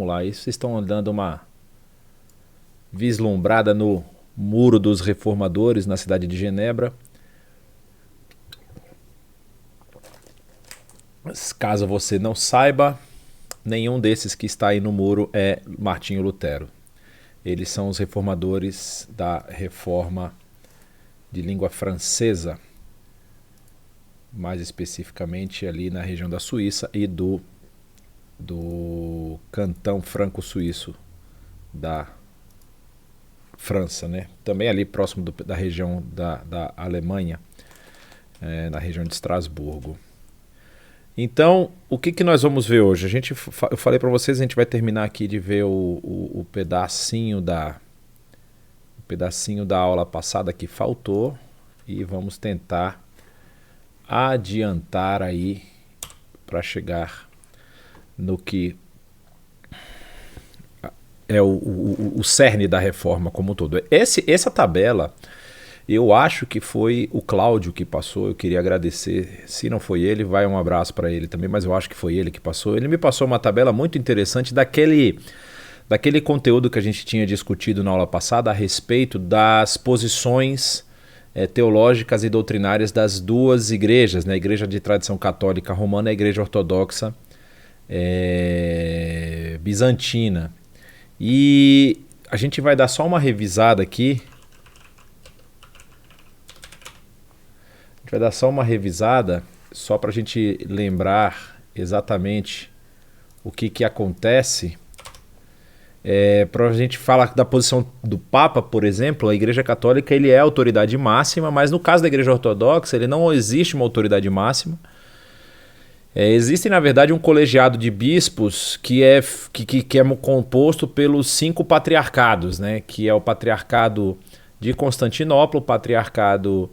lá. Isso vocês estão dando uma vislumbrada no Muro dos Reformadores, na cidade de Genebra. Caso você não saiba, nenhum desses que está aí no muro é Martinho Lutero. Eles são os reformadores da reforma de língua francesa, mais especificamente ali na região da Suíça e do cantão franco-suíço da França, né? Também ali próximo da região da Alemanha, na região de Estrasburgo. Então, o que nós vamos ver hoje? Eu falei para vocês, a gente vai terminar aqui de ver o pedacinho da aula passada que faltou e vamos tentar adiantar aí para chegar no que é o cerne da reforma como um todo. Essa tabela, eu acho que foi o Cláudio que passou, eu queria agradecer. Se não foi ele, vai um abraço para ele também, mas eu acho que foi ele que passou. Ele me passou uma tabela muito interessante daquele conteúdo que a gente tinha discutido na aula passada a respeito das posições teológicas e doutrinárias das duas igrejas, né? A igreja de tradição católica romana e a igreja ortodoxa bizantina. E a gente vai dar só uma revisada aqui. Vai dar só uma revisada, só para a gente lembrar exatamente o que acontece. Para a gente falar da posição do Papa, por exemplo, a Igreja Católica ele é a autoridade máxima, mas no caso da Igreja Ortodoxa ele não existe uma autoridade máxima. Existe, na verdade, um colegiado de bispos que é composto pelos 5 patriarcados, né? Que é o patriarcado de Constantinopla, o patriarcado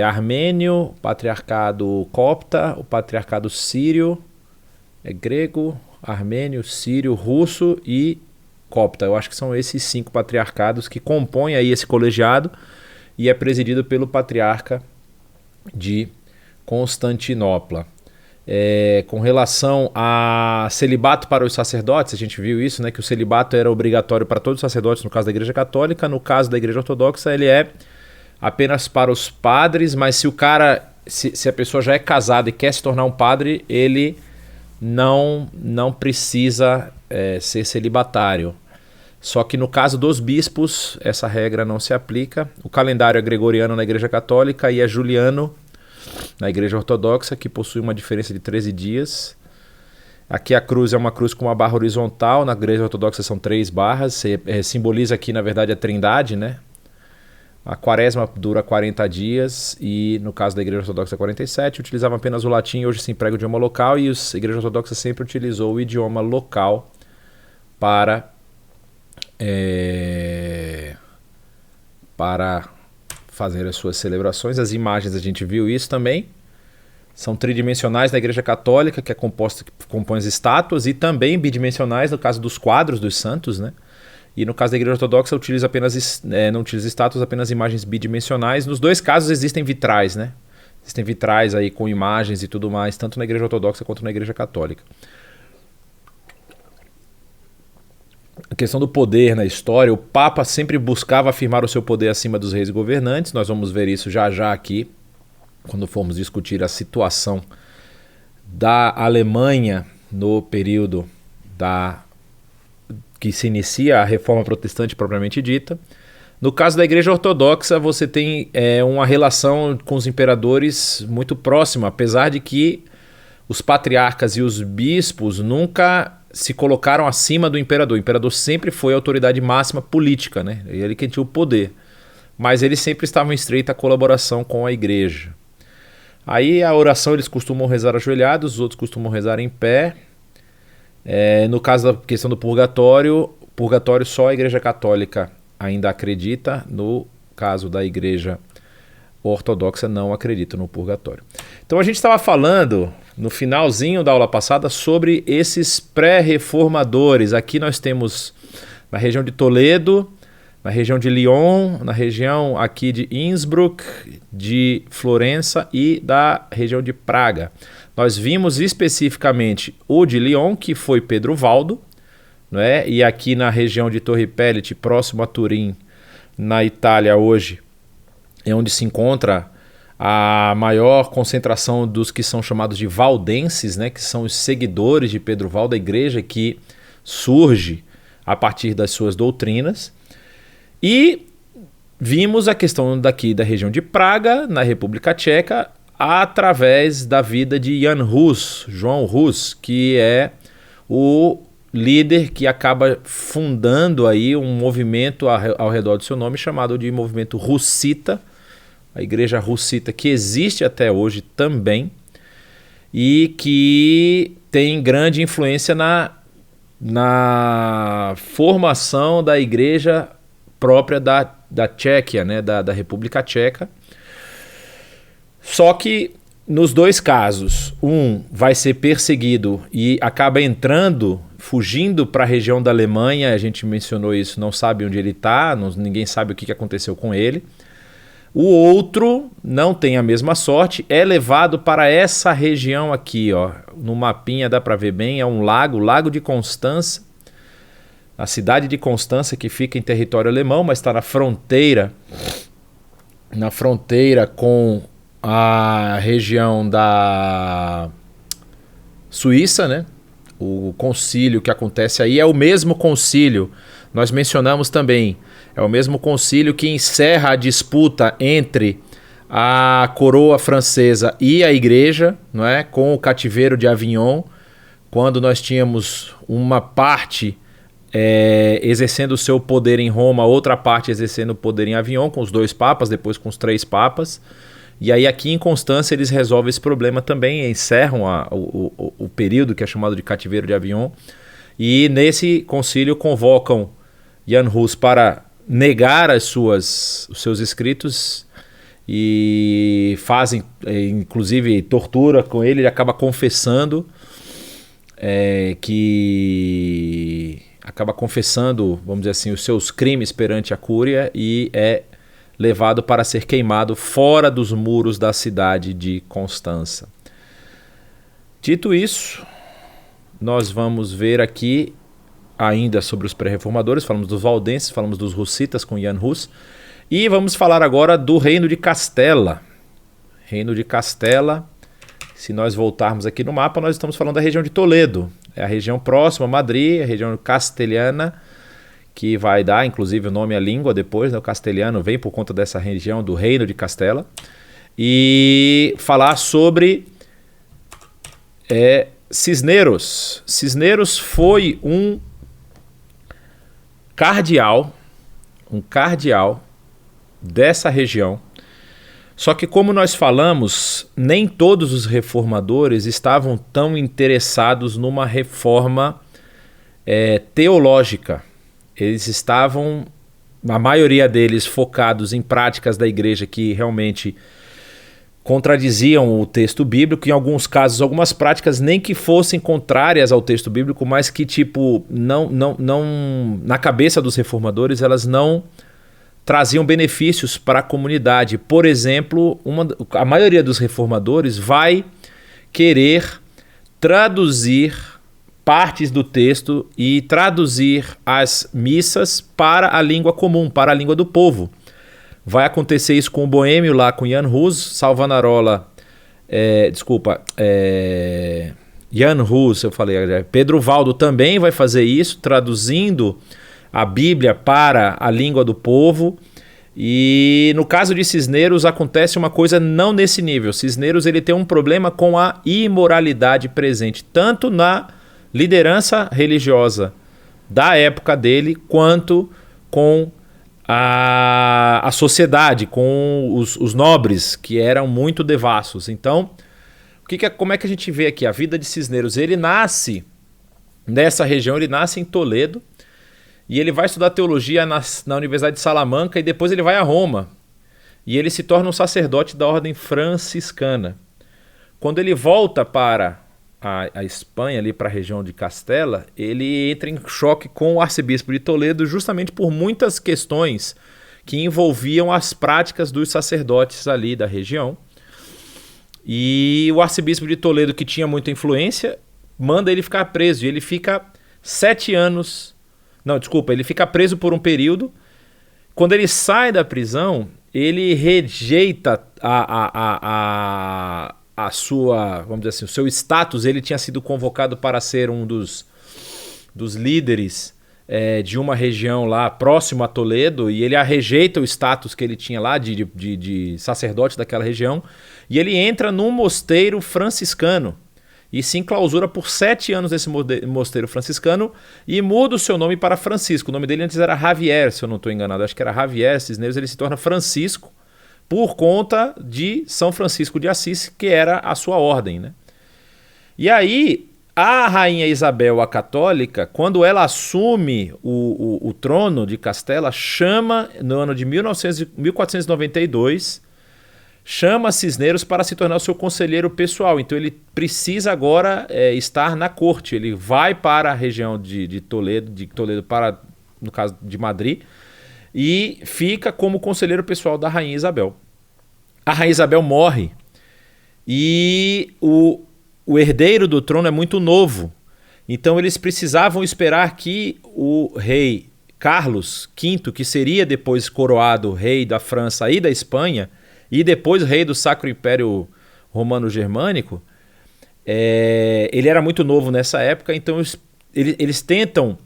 armênio, o patriarcado copta, o patriarcado sírio, grego, armênio, sírio, russo e copta. Eu acho que são esses 5 patriarcados que compõem aí esse colegiado e é presidido pelo patriarca de Constantinopla. Com relação a celibato para os sacerdotes, a gente viu isso, né, que o celibato era obrigatório para todos os sacerdotes no caso da Igreja Católica. No caso da Igreja Ortodoxa ele é apenas para os padres, mas se a pessoa já é casada e quer se tornar um padre, ele não precisa ser celibatário. Só que no caso dos bispos, essa regra não se aplica. O calendário é gregoriano na Igreja Católica e é juliano na Igreja Ortodoxa, que possui uma diferença de 13 dias. Aqui a cruz é uma cruz com uma barra horizontal, na Igreja Ortodoxa são 3 barras, simboliza aqui na verdade a Trindade, né? A quaresma dura 40 dias e no caso da Igreja Ortodoxa 47, utilizava apenas o latim, hoje se emprega o idioma local e a Igreja Ortodoxa sempre utilizou o idioma local para fazer as suas celebrações. As imagens a gente viu isso também. São tridimensionais na Igreja Católica, que compõe as estátuas, e também bidimensionais no caso dos quadros dos santos, né? E no caso da Igreja Ortodoxa utiliza não utiliza estátuas, apenas imagens bidimensionais. Nos dois casos existem vitrais, né? Existem vitrais aí com imagens e tudo mais, tanto na Igreja Ortodoxa quanto na Igreja Católica. A questão do poder na história, o Papa sempre buscava afirmar o seu poder acima dos reis e governantes. Nós vamos ver isso já aqui, quando formos discutir a situação da Alemanha no período que se inicia a reforma protestante propriamente dita. No caso da Igreja Ortodoxa, você tem uma relação com os imperadores muito próxima, apesar de que os patriarcas e os bispos nunca se colocaram acima do imperador. O imperador sempre foi a autoridade máxima política, né? Ele que tinha o poder. Mas eles sempre estavam em estreita colaboração com a igreja. Aí a oração eles costumam rezar ajoelhados, os outros costumam rezar em pé. No caso da questão do purgatório só a Igreja Católica ainda acredita. No caso da Igreja Ortodoxa não acredita no purgatório. Então a gente estava falando no finalzinho da aula passada sobre esses pré-reformadores. Aqui nós temos na região de Toledo, na região de Lyon, na região aqui de Innsbruck, de Florença e da região de Praga. Nós vimos especificamente o de Lyon, que foi Pedro Valdo, não é? E aqui na região de Torre Pellet, próximo a Turim, na Itália hoje, é onde se encontra a maior concentração dos que são chamados de valdenses, né? Que são os seguidores de Pedro Val, da igreja que surge a partir das suas doutrinas. E vimos a questão daqui da região de Praga, na República Tcheca, através da vida de Jan Hus, João Hus, que é o líder que acaba fundando aí um movimento ao redor do seu nome chamado de movimento Hussita, a igreja Hussita, que existe até hoje também e que tem grande influência na formação da igreja própria da Tchequia, né, da República Tcheca. Só que nos dois casos, um vai ser perseguido e acaba fugindo para a região da Alemanha, a gente mencionou isso, não sabe onde ele está, ninguém sabe o que aconteceu com ele. O outro não tem a mesma sorte, é levado para essa região aqui, ó. No mapinha dá para ver bem, é um lago, o Lago de Constança, a cidade de Constança, que fica em território alemão, mas está na fronteira com a região da Suíça, né? O concílio que acontece aí é o mesmo concílio, nós mencionamos também, é o mesmo concílio que encerra a disputa entre a coroa francesa e a igreja, não é? Com o cativeiro de Avignon, quando nós tínhamos uma parte exercendo o seu poder em Roma, outra parte exercendo o poder em Avignon, com os 2 papas, depois com os 3 papas. E aí aqui em Constância eles resolvem esse problema também, encerram o período que é chamado de cativeiro de Avignon. E nesse concílio convocam Jan Hus para negar os seus escritos e fazem, inclusive, tortura com ele. Ele acaba confessando vamos dizer assim, os seus crimes perante a Cúria e é levado para ser queimado fora dos muros da cidade de Constança. Dito isso, nós vamos ver aqui ainda sobre os pré-reformadores, falamos dos valdenses, falamos dos hussitas com Jan Hus, e vamos falar agora do reino de Castela. Reino de Castela, se nós voltarmos aqui no mapa, nós estamos falando da região de Toledo, é a região próxima a Madrid, a região castelhana, que vai dar inclusive o nome à língua depois, né? O castelhano vem por conta dessa região do reino de Castela, e falar sobre Cisneros. Cisneros foi um cardeal dessa região. Só que, como nós falamos, nem todos os reformadores estavam tão interessados numa reforma teológica. Eles estavam, a maioria deles, focados em práticas da igreja que realmente contradiziam o texto bíblico, em alguns casos, algumas práticas nem que fossem contrárias ao texto bíblico, mas que, não na cabeça dos reformadores, elas não traziam benefícios para a comunidade. Por exemplo, a maioria dos reformadores vai querer traduzir partes do texto e traduzir as missas para a língua comum, para a língua do povo. Vai acontecer isso com o Boêmio lá com Jan Hus, Savonarola, Jan Hus, eu falei, Pedro Valdo também vai fazer isso, traduzindo a Bíblia para a língua do povo. E no caso de Cisneros acontece uma coisa não nesse nível. Cisneros ele tem um problema com a imoralidade presente, tanto na liderança religiosa da época dele, quanto com a sociedade, com os nobres, que eram muito devassos. Então, como é que a gente vê aqui? A vida de Cisneros, ele nasce nessa região, ele nasce em Toledo, e ele vai estudar teologia na Universidade de Salamanca, e depois ele vai a Roma, e ele se torna um sacerdote da ordem franciscana. Quando ele volta para a Espanha, ali para a região de Castela, ele entra em choque com o arcebispo de Toledo, justamente por muitas questões que envolviam as práticas dos sacerdotes ali da região. E o arcebispo de Toledo, que tinha muita influência, manda ele ficar preso, e ele fica 7 anos Não, desculpa, ele fica preso por um período. Quando ele sai da prisão, ele rejeita a sua, vamos dizer assim, o seu status. Ele tinha sido convocado para ser um dos líderes de uma região lá próximo a Toledo, e ele rejeita o status que ele tinha lá de sacerdote daquela região, e ele entra num mosteiro franciscano e se enclausura por 7 anos nesse mosteiro franciscano e muda o seu nome para Francisco. O nome dele antes era Javier, se eu não estou enganado, acho que era Javier Cisneros. Ele se torna Francisco por conta de São Francisco de Assis, que era a sua ordem, né? E aí a rainha Isabel, a católica, quando ela assume o trono de Castela, chama, no ano de 1492, chama Cisneros para se tornar o seu conselheiro pessoal. Então ele precisa agora estar na corte. Ele vai para a região de Toledo para, no caso de Madrid, e fica como conselheiro pessoal da rainha Isabel. A rainha Isabel morre e o herdeiro do trono é muito novo. Então eles precisavam esperar que o rei Carlos V, que seria depois coroado rei da França e da Espanha, e depois rei do Sacro Império Romano-Germânico, ele era muito novo nessa época, então eles tentam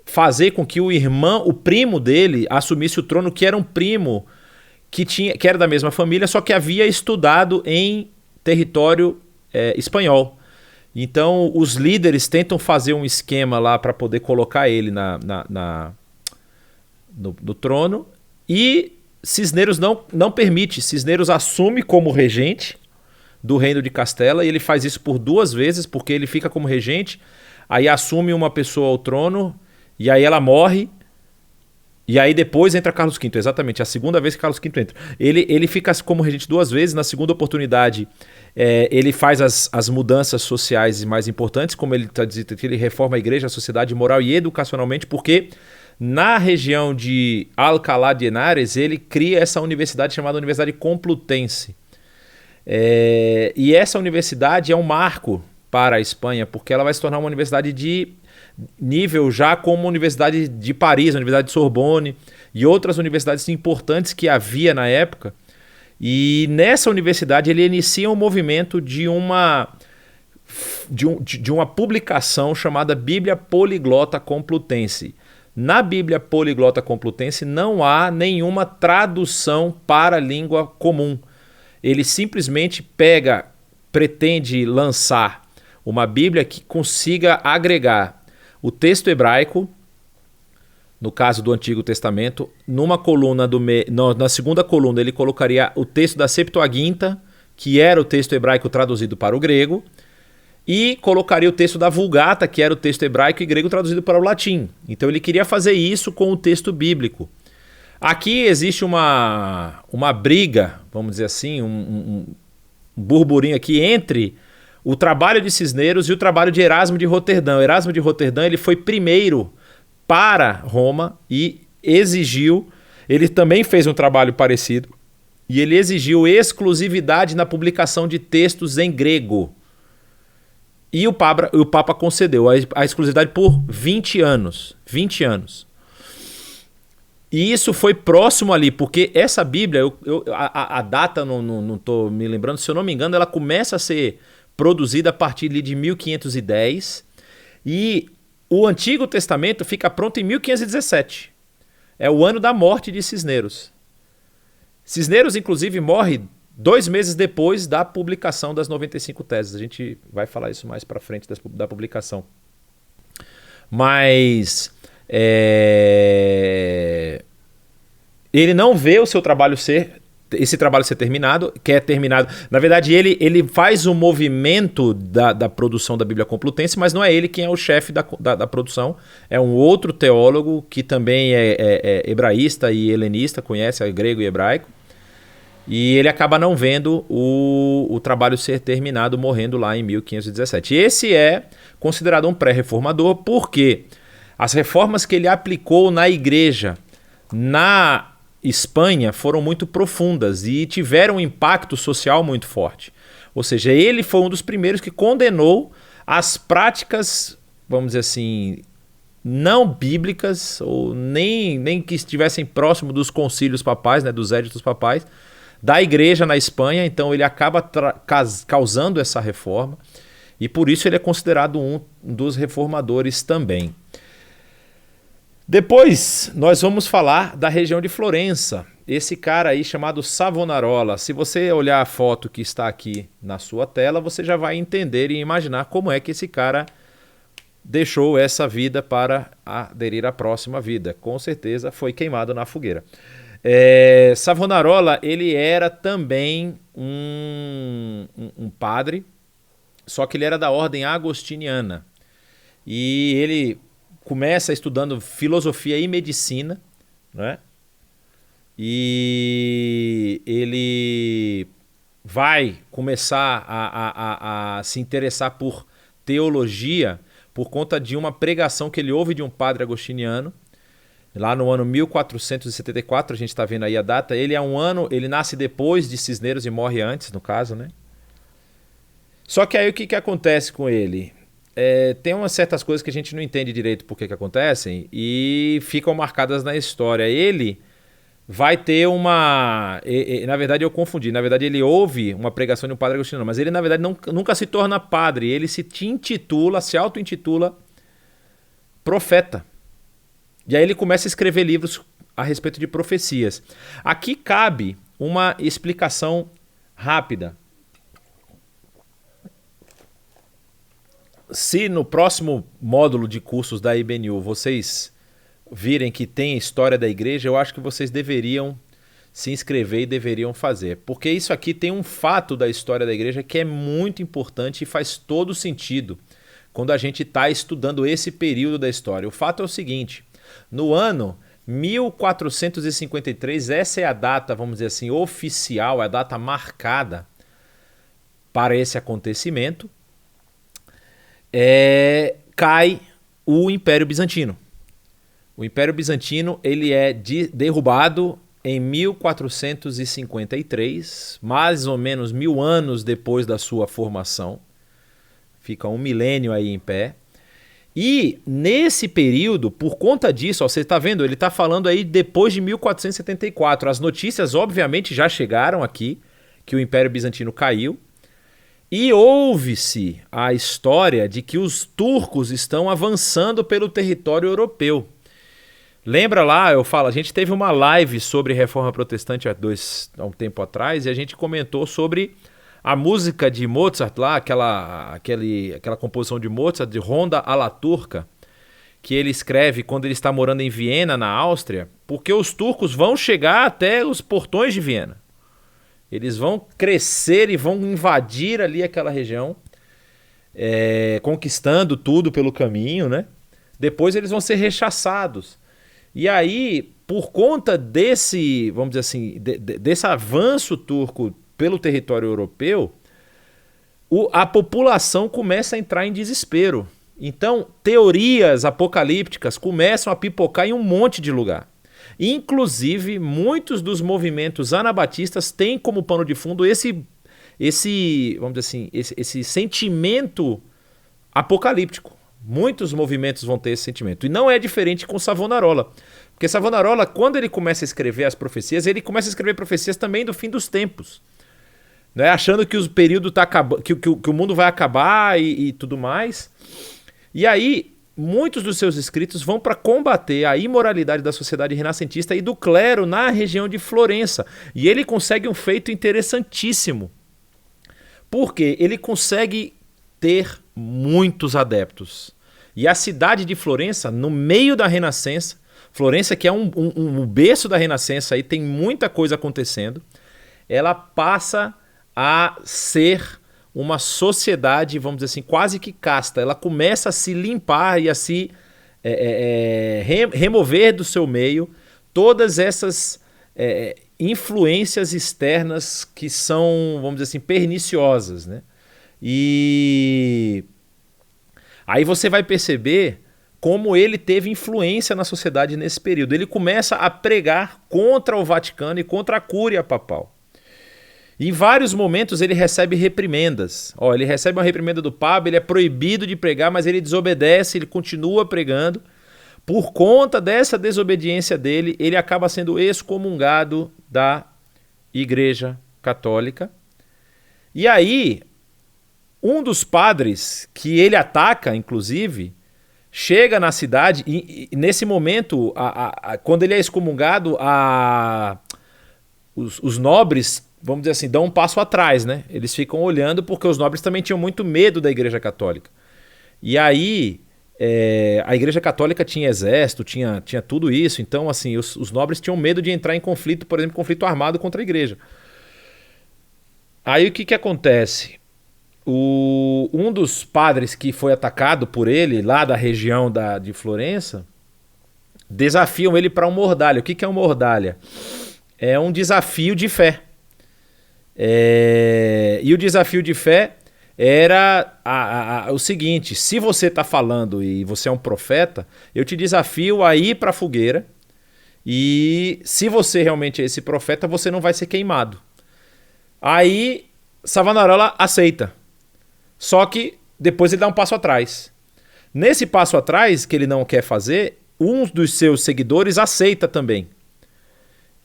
fazer com que o primo dele assumisse o trono, que era um primo que era da mesma família, só que havia estudado em território espanhol. Então os líderes tentam fazer um esquema lá para poder colocar ele no trono, e Cisneros não permite. Cisneros assume como regente do reino de Castela, e ele faz isso por 2 vezes, porque ele fica como regente, aí assume uma pessoa ao trono, e aí ela morre, e aí depois entra Carlos V, exatamente, a segunda vez que Carlos V entra. Ele fica como regente 2 vezes, na segunda oportunidade ele faz as mudanças sociais mais importantes, como ele está dizendo, que ele reforma a igreja, a sociedade moral e educacionalmente, porque na região de Alcalá de Henares ele cria essa universidade chamada Universidade Complutense. E essa universidade é um marco para a Espanha, porque ela vai se tornar uma universidade de nível já como a Universidade de Paris, a Universidade de Sorbonne e outras universidades importantes que havia na época. E nessa universidade ele inicia um movimento de uma publicação chamada Bíblia Poliglota Complutense. Na Bíblia Poliglota Complutense não há nenhuma tradução para a língua comum. Ele simplesmente pretende lançar uma Bíblia que consiga agregar o texto hebraico, no caso do Antigo Testamento, numa coluna na segunda coluna ele colocaria o texto da Septuaginta, que era o texto hebraico traduzido para o grego, e colocaria o texto da Vulgata, que era o texto hebraico e grego traduzido para o latim. Então ele queria fazer isso com o texto bíblico. Aqui existe uma briga, vamos dizer assim, um burburinho aqui entre o trabalho de Cisneros e o trabalho de Erasmo de Roterdã. Erasmo de Roterdã ele foi primeiro para Roma e exigiu, ele também fez um trabalho parecido, e ele exigiu exclusividade na publicação de textos em grego. E o Papa concedeu a exclusividade por 20 anos. 20 anos. E isso foi próximo ali, porque essa Bíblia, a data não estou me lembrando, se eu não me engano, ela começa a ser produzida a partir de 1510, e o Antigo Testamento fica pronto em 1517. É o ano da morte de Cisneros. Cisneros, inclusive, morre 2 meses depois da publicação das 95 teses. A gente vai falar isso mais para frente da publicação. Mas ele não vê esse trabalho ser terminado, quer terminado. Na verdade, ele faz o movimento da produção da Bíblia Complutense, mas não é ele quem é o chefe da produção. É um outro teólogo que também é hebraísta e helenista, conhece grego e hebraico. E ele acaba não vendo o trabalho ser terminado, morrendo lá em 1517. Esse é considerado um pré-reformador porque as reformas que ele aplicou na igreja na Espanha foram muito profundas e tiveram um impacto social muito forte. Ou seja, ele foi um dos primeiros que condenou as práticas vamos dizer assim, não bíblicas, ou nem que estivessem próximo dos concílios papais, né, dos éditos papais, da igreja na Espanha. Então ele acaba causando essa reforma, e por isso ele é considerado um dos reformadores também. Depois nós vamos falar da região de Florença. Esse cara aí chamado Savonarola. Se você olhar a foto que está aqui na sua tela, você já vai entender e imaginar como é que esse cara deixou essa vida para aderir à próxima vida. Com certeza foi queimado na fogueira. Savonarola, ele era também um padre, só que ele era da ordem agostiniana. E ele começa estudando filosofia e medicina, né? E ele vai começar a se interessar por teologia por conta de uma pregação que ele ouve de um padre agostiniano, lá no ano 1474, a gente está vendo aí a data. Ele nasce depois de Cisneros e morre antes, no caso, né? Só que aí o que acontece com ele? Tem umas certas coisas que a gente não entende direito por que acontecem e ficam marcadas na história. Ele vai ter uma... na verdade eu confundi. Na verdade ele ouve uma pregação de um padre agostiniano, mas ele na verdade nunca se torna padre. Ele se auto-intitula profeta. E aí ele começa a escrever livros a respeito de profecias. Aqui cabe uma explicação rápida. Se no próximo módulo de cursos da IBNU vocês virem que tem história da igreja, eu acho que vocês deveriam se inscrever e deveriam fazer. Porque isso aqui tem um fato da história da igreja que é muito importante e faz todo sentido quando a gente está estudando esse período da história. O fato é o seguinte: no ano 1453, essa é a data, vamos dizer assim, oficial, é a data marcada para esse acontecimento. Cai o Império Bizantino. O Império Bizantino ele é derrubado em 1453, mais ou menos 1000 anos depois da sua formação. Fica um milênio aí em pé. E nesse período, por conta disso, ó, você está vendo, ele está falando aí depois de 1474. As notícias obviamente já chegaram aqui, que o Império Bizantino caiu. E ouve-se a história de que os turcos estão avançando pelo território europeu. Lembra lá, a gente teve uma live sobre reforma protestante há um tempo atrás, e a gente comentou sobre a música de Mozart lá, aquela composição de Mozart, de Ronda alla Turca, que ele escreve quando ele está morando em Viena, na Áustria, porque os turcos vão chegar até os portões de Viena. Eles vão crescer e vão invadir ali aquela região, conquistando tudo pelo caminho, né? Depois eles vão ser rechaçados. E aí, por conta desse, vamos dizer assim, desse avanço turco pelo território europeu, a população começa a entrar em desespero. Então, teorias apocalípticas começam a pipocar em um monte de lugar. Inclusive, muitos dos movimentos anabatistas têm como pano de fundo esse vamos dizer assim, esse sentimento apocalíptico. Muitos movimentos vão ter esse sentimento. E não é diferente com Savonarola. Porque Savonarola, quando ele começa a escrever as profecias, ele começa a escrever profecias também do fim dos tempos. Né? Achando que o período que o mundo vai acabar e tudo mais. E aí, muitos dos seus escritos vão para combater a imoralidade da sociedade renascentista e do clero na região de Florença. E ele consegue um feito interessantíssimo. Porque ele consegue ter muitos adeptos. E a cidade de Florença, no meio da Renascença, Florença que é um berço da Renascença, aí tem muita coisa acontecendo, ela passa a ser uma sociedade, vamos dizer assim, quase que casta. Ela começa a se limpar e a se remover do seu meio todas essas influências externas que são, vamos dizer assim, perniciosas, né? E aí você vai perceber como ele teve influência na sociedade nesse período. Ele começa a pregar contra o Vaticano e contra a Cúria Papal. Em vários momentos ele recebe reprimendas. Ele recebe uma reprimenda do Papa, ele é proibido de pregar, mas ele desobedece, ele continua pregando. Por conta dessa desobediência dele, ele acaba sendo excomungado da Igreja Católica. E aí, um dos padres que ele ataca, inclusive, chega na cidade e nesse momento, quando ele é excomungado, os nobres, vamos dizer assim, dão um passo atrás, né? Eles ficam olhando porque os nobres também tinham muito medo da Igreja Católica. E aí, a Igreja Católica tinha exército, tinha tudo isso. Então, assim, os nobres tinham medo de entrar em conflito, por exemplo, conflito armado contra a Igreja. Aí o que acontece? Um dos padres que foi atacado por ele, lá da região de Florença, desafiam ele para um mordalha. O que é um mordalha? É um desafio de fé. E o desafio de fé era o seguinte: se você está falando e você é um profeta, eu te desafio a ir para a fogueira, e se você realmente é esse profeta, você não vai ser queimado. Aí Savonarola aceita, só que depois ele dá um passo atrás. Nesse passo atrás que ele não quer fazer, um dos seus seguidores aceita também.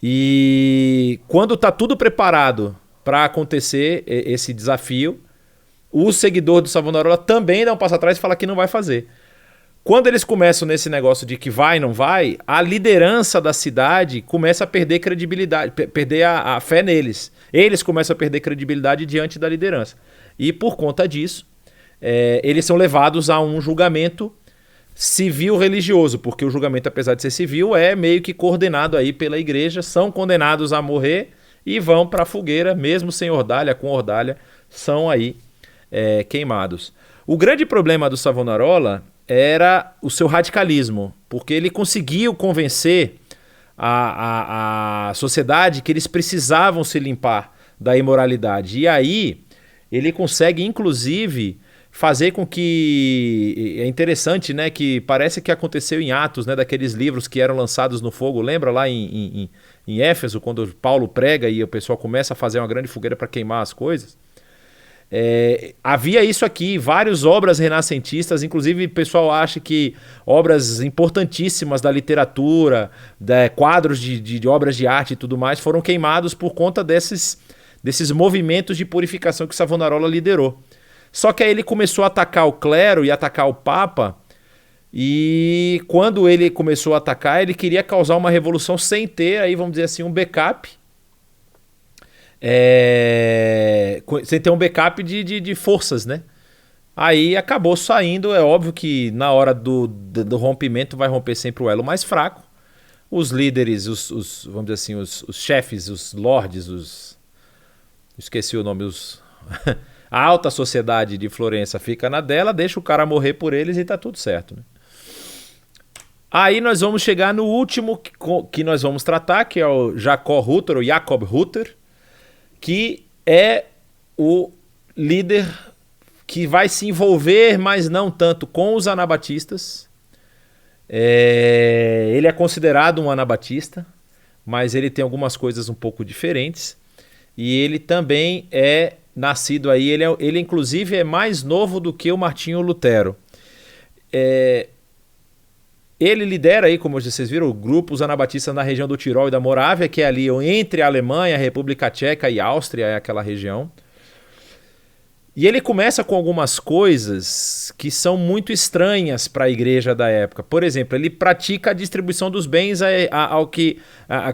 E quando está tudo preparado para acontecer esse desafio, o seguidor do Savonarola também dá um passo atrás e fala que não vai fazer. Quando eles começam nesse negócio de que vai, não vai, a liderança da cidade começa a perder credibilidade, perder a fé neles. Eles começam a perder credibilidade diante da liderança. E por conta disso, eles são levados a um julgamento civil-religioso, porque o julgamento, apesar de ser civil, é meio que coordenado aí pela igreja, são condenados a morrer e vão para a fogueira, mesmo sem ordalha, com ordalha, são aí queimados. O grande problema do Savonarola era o seu radicalismo, porque ele conseguiu convencer a sociedade que eles precisavam se limpar da imoralidade. E aí ele consegue, inclusive, fazer com que... É interessante, né, que parece que aconteceu em Atos, né, daqueles livros que eram lançados no fogo. Lembra lá em Éfeso, quando Paulo prega e o pessoal começa a fazer uma grande fogueira para queimar as coisas? Havia isso aqui, várias obras renascentistas, inclusive o pessoal acha que obras importantíssimas da literatura, quadros de obras de arte e tudo mais, foram queimados por conta desses movimentos de purificação que Savonarola liderou. Só que aí ele começou a atacar o clero e atacar o Papa, e quando ele começou a atacar, ele queria causar uma revolução sem ter, aí, vamos dizer assim, um backup. Sem ter um backup de forças, né? Aí acabou saindo. É óbvio que na hora do rompimento vai romper sempre o elo mais fraco. Os líderes, vamos dizer assim, os chefes, os lords, esqueci o nome, a alta sociedade de Florença fica na dela, deixa o cara morrer por eles e tá tudo certo, né? Aí nós vamos chegar no último que nós vamos tratar, que é o Jacob Rutter, que é o líder que vai se envolver, mas não tanto, com os anabatistas. Ele é considerado um anabatista, mas ele tem algumas coisas um pouco diferentes. E ele também é nascido aí, ele inclusive é mais novo do que o Martinho Lutero. Ele lidera aí, como vocês viram, o grupo Os Anabatistas na região do Tirol e da Morávia, que é ali entre a Alemanha, a República Tcheca e a Áustria, é aquela região. E ele começa com algumas coisas que são muito estranhas para a igreja da época. Por exemplo, ele pratica a distribuição dos bens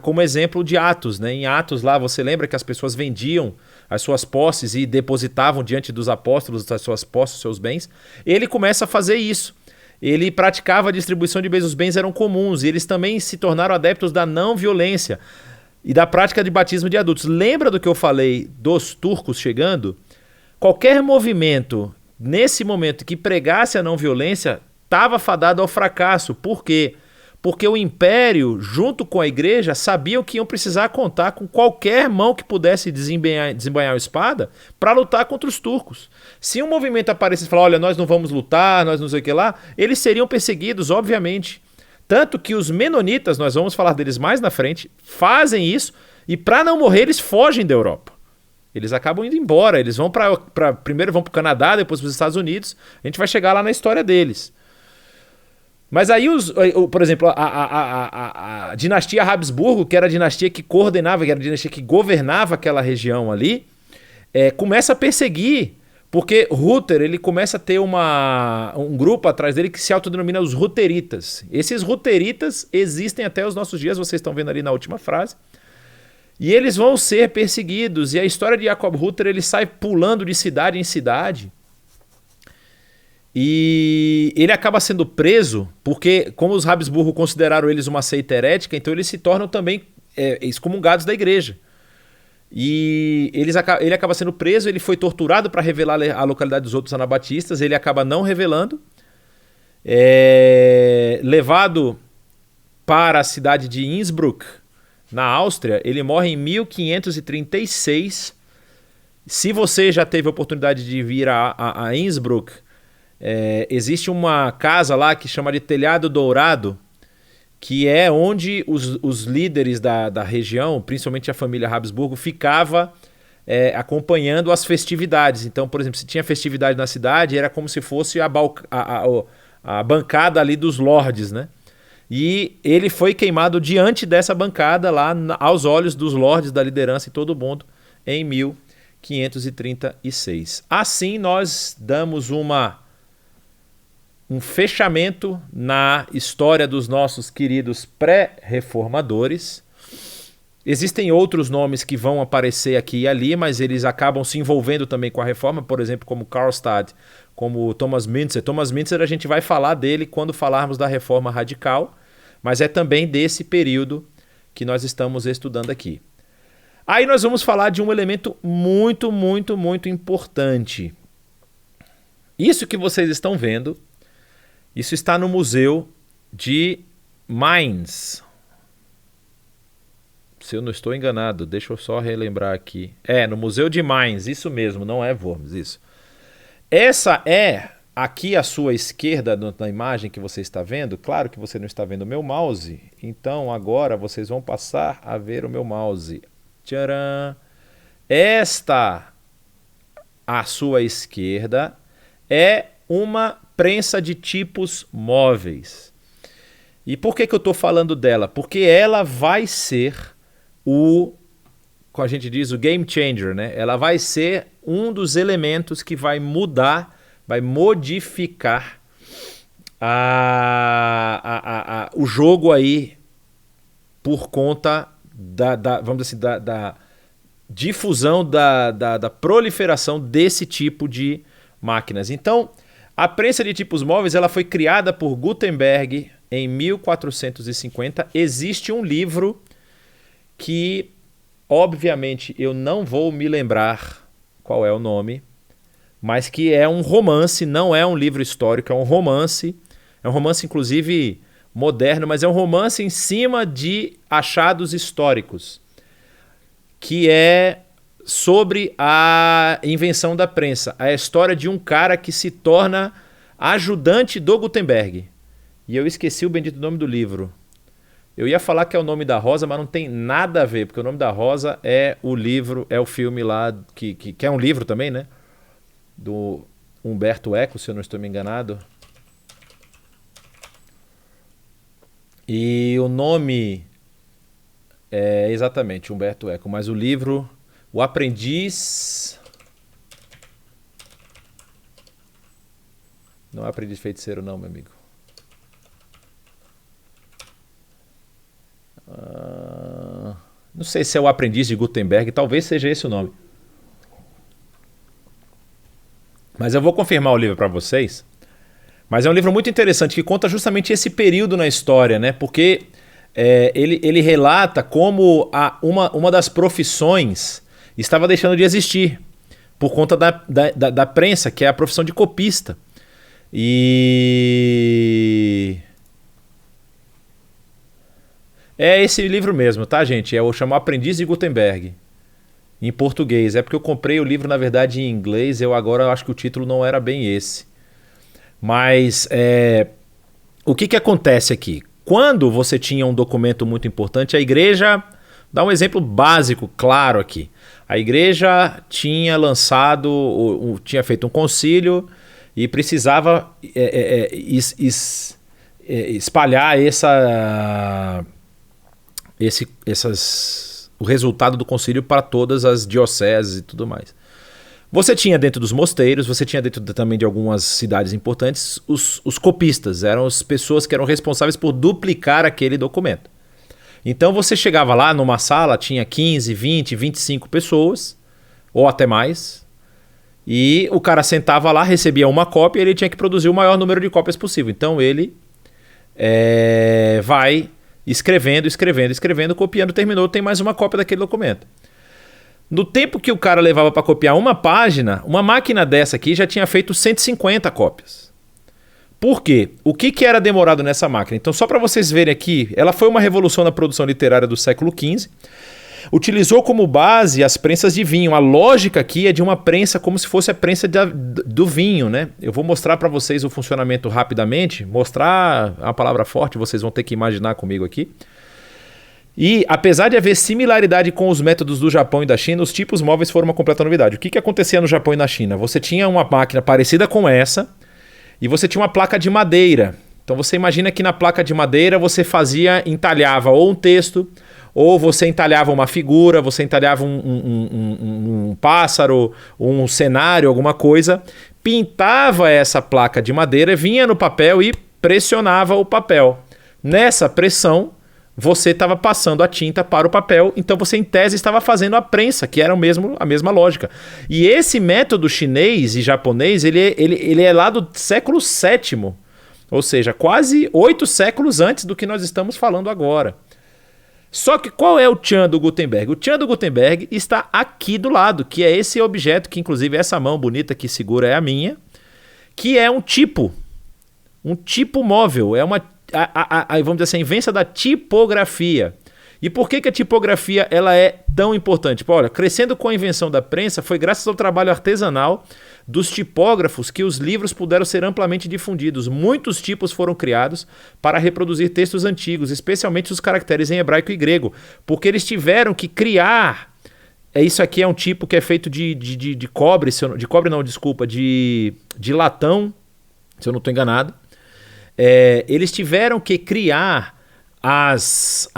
como exemplo de Atos, né? Em Atos lá, você lembra que as pessoas vendiam as suas posses e depositavam diante dos apóstolos as suas posses, os seus bens? Ele começa a fazer isso. Ele praticava a distribuição de bens, os bens eram comuns, e eles também se tornaram adeptos da não violência e da prática de batismo de adultos. Lembra do que eu falei dos turcos chegando? Qualquer movimento, nesse momento, que pregasse a não violência, estava fadado ao fracasso. Por quê? Porque o império, junto com a igreja, sabiam que iam precisar contar com qualquer mão que pudesse desembainhar a espada para lutar contra os turcos. Se um movimento aparecesse e falar, olha, nós não vamos lutar, nós não sei o que lá, eles seriam perseguidos, obviamente. Tanto que os menonitas, nós vamos falar deles mais na frente, fazem isso e para não morrer eles fogem da Europa. Eles acabam indo embora, eles vão primeiro vão para o Canadá, depois para os Estados Unidos. A gente vai chegar lá na história deles. Mas aí, por exemplo, a dinastia Habsburgo, que era a dinastia que coordenava, que era a dinastia que governava aquela região ali, começa a perseguir, porque Ruther, ele começa a ter um grupo atrás dele que se autodenomina os Ruteritas. Esses Ruteritas existem até os nossos dias, vocês estão vendo ali na última frase. E eles vão ser perseguidos. E a história de Jacob Ruther, ele sai pulando de cidade em cidade. E ele acaba sendo preso, porque como os Habsburgo consideraram eles uma seita herética, então eles se tornam também excomungados da igreja. E ele acaba sendo preso, ele foi torturado para revelar a localidade dos outros anabatistas, ele acaba não revelando. Levado para a cidade de Innsbruck, na Áustria, ele morre em 1536. Se você já teve a oportunidade de vir a Innsbruck, existe uma casa lá que chama de Telhado Dourado, que é onde os líderes da região, principalmente a família Habsburgo, ficava acompanhando as festividades. Então, por exemplo, se tinha festividade na cidade, era como se fosse a bancada ali dos lords, né? E ele foi queimado diante dessa bancada lá aos olhos dos lords da liderança e todo mundo em 1536. Assim nós damos um fechamento na história dos nossos queridos pré-reformadores. Existem outros nomes que vão aparecer aqui e ali, mas eles acabam se envolvendo também com a reforma, por exemplo, como Karlstadt, como Thomas Müntzer. Thomas Müntzer a gente vai falar dele quando falarmos da reforma radical, mas é também desse período que nós estamos estudando aqui. Aí nós vamos falar de um elemento muito, muito, muito importante. Isso que vocês estão vendo, isso está no Museu de Mainz. Se eu não estou enganado, deixa eu só relembrar aqui. No Museu de Mainz, isso mesmo, não é Worms, isso. Essa é aqui à sua esquerda na imagem que você está vendo. Claro que você não está vendo o meu mouse, então agora vocês vão passar a ver o meu mouse. Tcharam! Esta à sua esquerda é uma prensa de tipos móveis. E por que eu estou falando dela? Porque ela vai ser como a gente diz, o game changer, né? Ela vai ser um dos elementos que vai mudar, vai modificar o jogo aí por conta vamos dizer assim, da difusão, da proliferação desse tipo de máquinas. Então, a prensa de tipos móveis ela foi criada por Gutenberg em 1450. Existe um livro que, obviamente, eu não vou me lembrar qual é o nome, mas que é um romance, não é um livro histórico, é um romance, inclusive moderno, mas é um romance em cima de achados históricos, que é sobre a invenção da prensa, a história de um cara que se torna ajudante do Gutenberg. E eu esqueci o bendito nome do livro. Eu ia falar que é o Nome da Rosa, mas não tem nada a ver, porque o Nome da Rosa é o livro, é o filme lá, que é um livro também, né? Do Humberto Eco, se eu não estou me enganado. E o nome é exatamente Humberto Eco, mas o livro, O Aprendiz... Não é Aprendiz Feiticeiro não, meu amigo. Não sei se é O Aprendiz de Gutenberg, talvez seja esse o nome. Mas eu vou confirmar o livro para vocês. Mas é um livro muito interessante que conta justamente esse período na história, né? Porque ele relata como uma das profissões estava deixando de existir por conta da prensa, que é a profissão de copista. E... é esse livro mesmo, tá, gente? É o chamado Aprendiz de Gutenberg, em português. É porque eu comprei o livro, na verdade, em inglês. Eu agora acho que o título não era bem esse. Mas o que acontece aqui? Quando você tinha um documento muito importante, a igreja Dar um exemplo básico, claro aqui. A igreja tinha lançado, tinha feito um concílio e precisava espalhar o resultado do concílio para todas as dioceses e tudo mais. Você tinha dentro dos mosteiros, você tinha dentro também de algumas cidades importantes, os copistas, eram as pessoas que eram responsáveis por duplicar aquele documento. Então você chegava lá numa sala, tinha 15, 20, 25 pessoas, ou até mais, e o cara sentava lá, recebia uma cópia e ele tinha que produzir o maior número de cópias possível. Então ele vai escrevendo, copiando, terminou, tem mais uma cópia daquele documento. No tempo que o cara levava para copiar uma página, uma máquina dessa aqui já tinha feito 150 cópias. Por quê? O que era demorado nessa máquina? Então, só para vocês verem aqui, ela foi uma revolução na produção literária do século XV. Utilizou como base as prensas de vinho. A lógica aqui é de uma prensa como se fosse a prensa do vinho, né? Eu vou mostrar para vocês o funcionamento rapidamente. Mostrar é uma palavra forte, vocês vão ter que imaginar comigo aqui. E, apesar de haver similaridade com os métodos do Japão e da China, os tipos móveis foram uma completa novidade. O que acontecia no Japão e na China? Você tinha uma máquina parecida com essa, e você tinha uma placa de madeira. Então você imagina que na placa de madeira você entalhava ou um texto, ou você entalhava uma figura, você entalhava um pássaro, um cenário, alguma coisa, pintava essa placa de madeira, vinha no papel e pressionava o papel. Nessa pressão, você estava passando a tinta para o papel, então você em tese estava fazendo a prensa, que era a mesma lógica. E esse método chinês e japonês, ele é lá do século VII, ou seja, quase 8 séculos antes do que nós estamos falando agora. Só que qual é o Chan do Gutenberg? O Chan do Gutenberg está aqui do lado, que é esse objeto, que inclusive essa mão bonita que segura é a minha, que é um tipo móvel, é uma vamos dizer assim, a invenção da tipografia. E por que a tipografia ela é tão importante? Olha, crescendo com a invenção da prensa, foi graças ao trabalho artesanal dos tipógrafos que os livros puderam ser amplamente difundidos. Muitos tipos foram criados para reproduzir textos antigos, especialmente os caracteres em hebraico e grego, porque eles tiveram que criar. Isso aqui é um tipo que é feito de cobre, de latão, se eu não estou enganado. Eles tiveram que criar as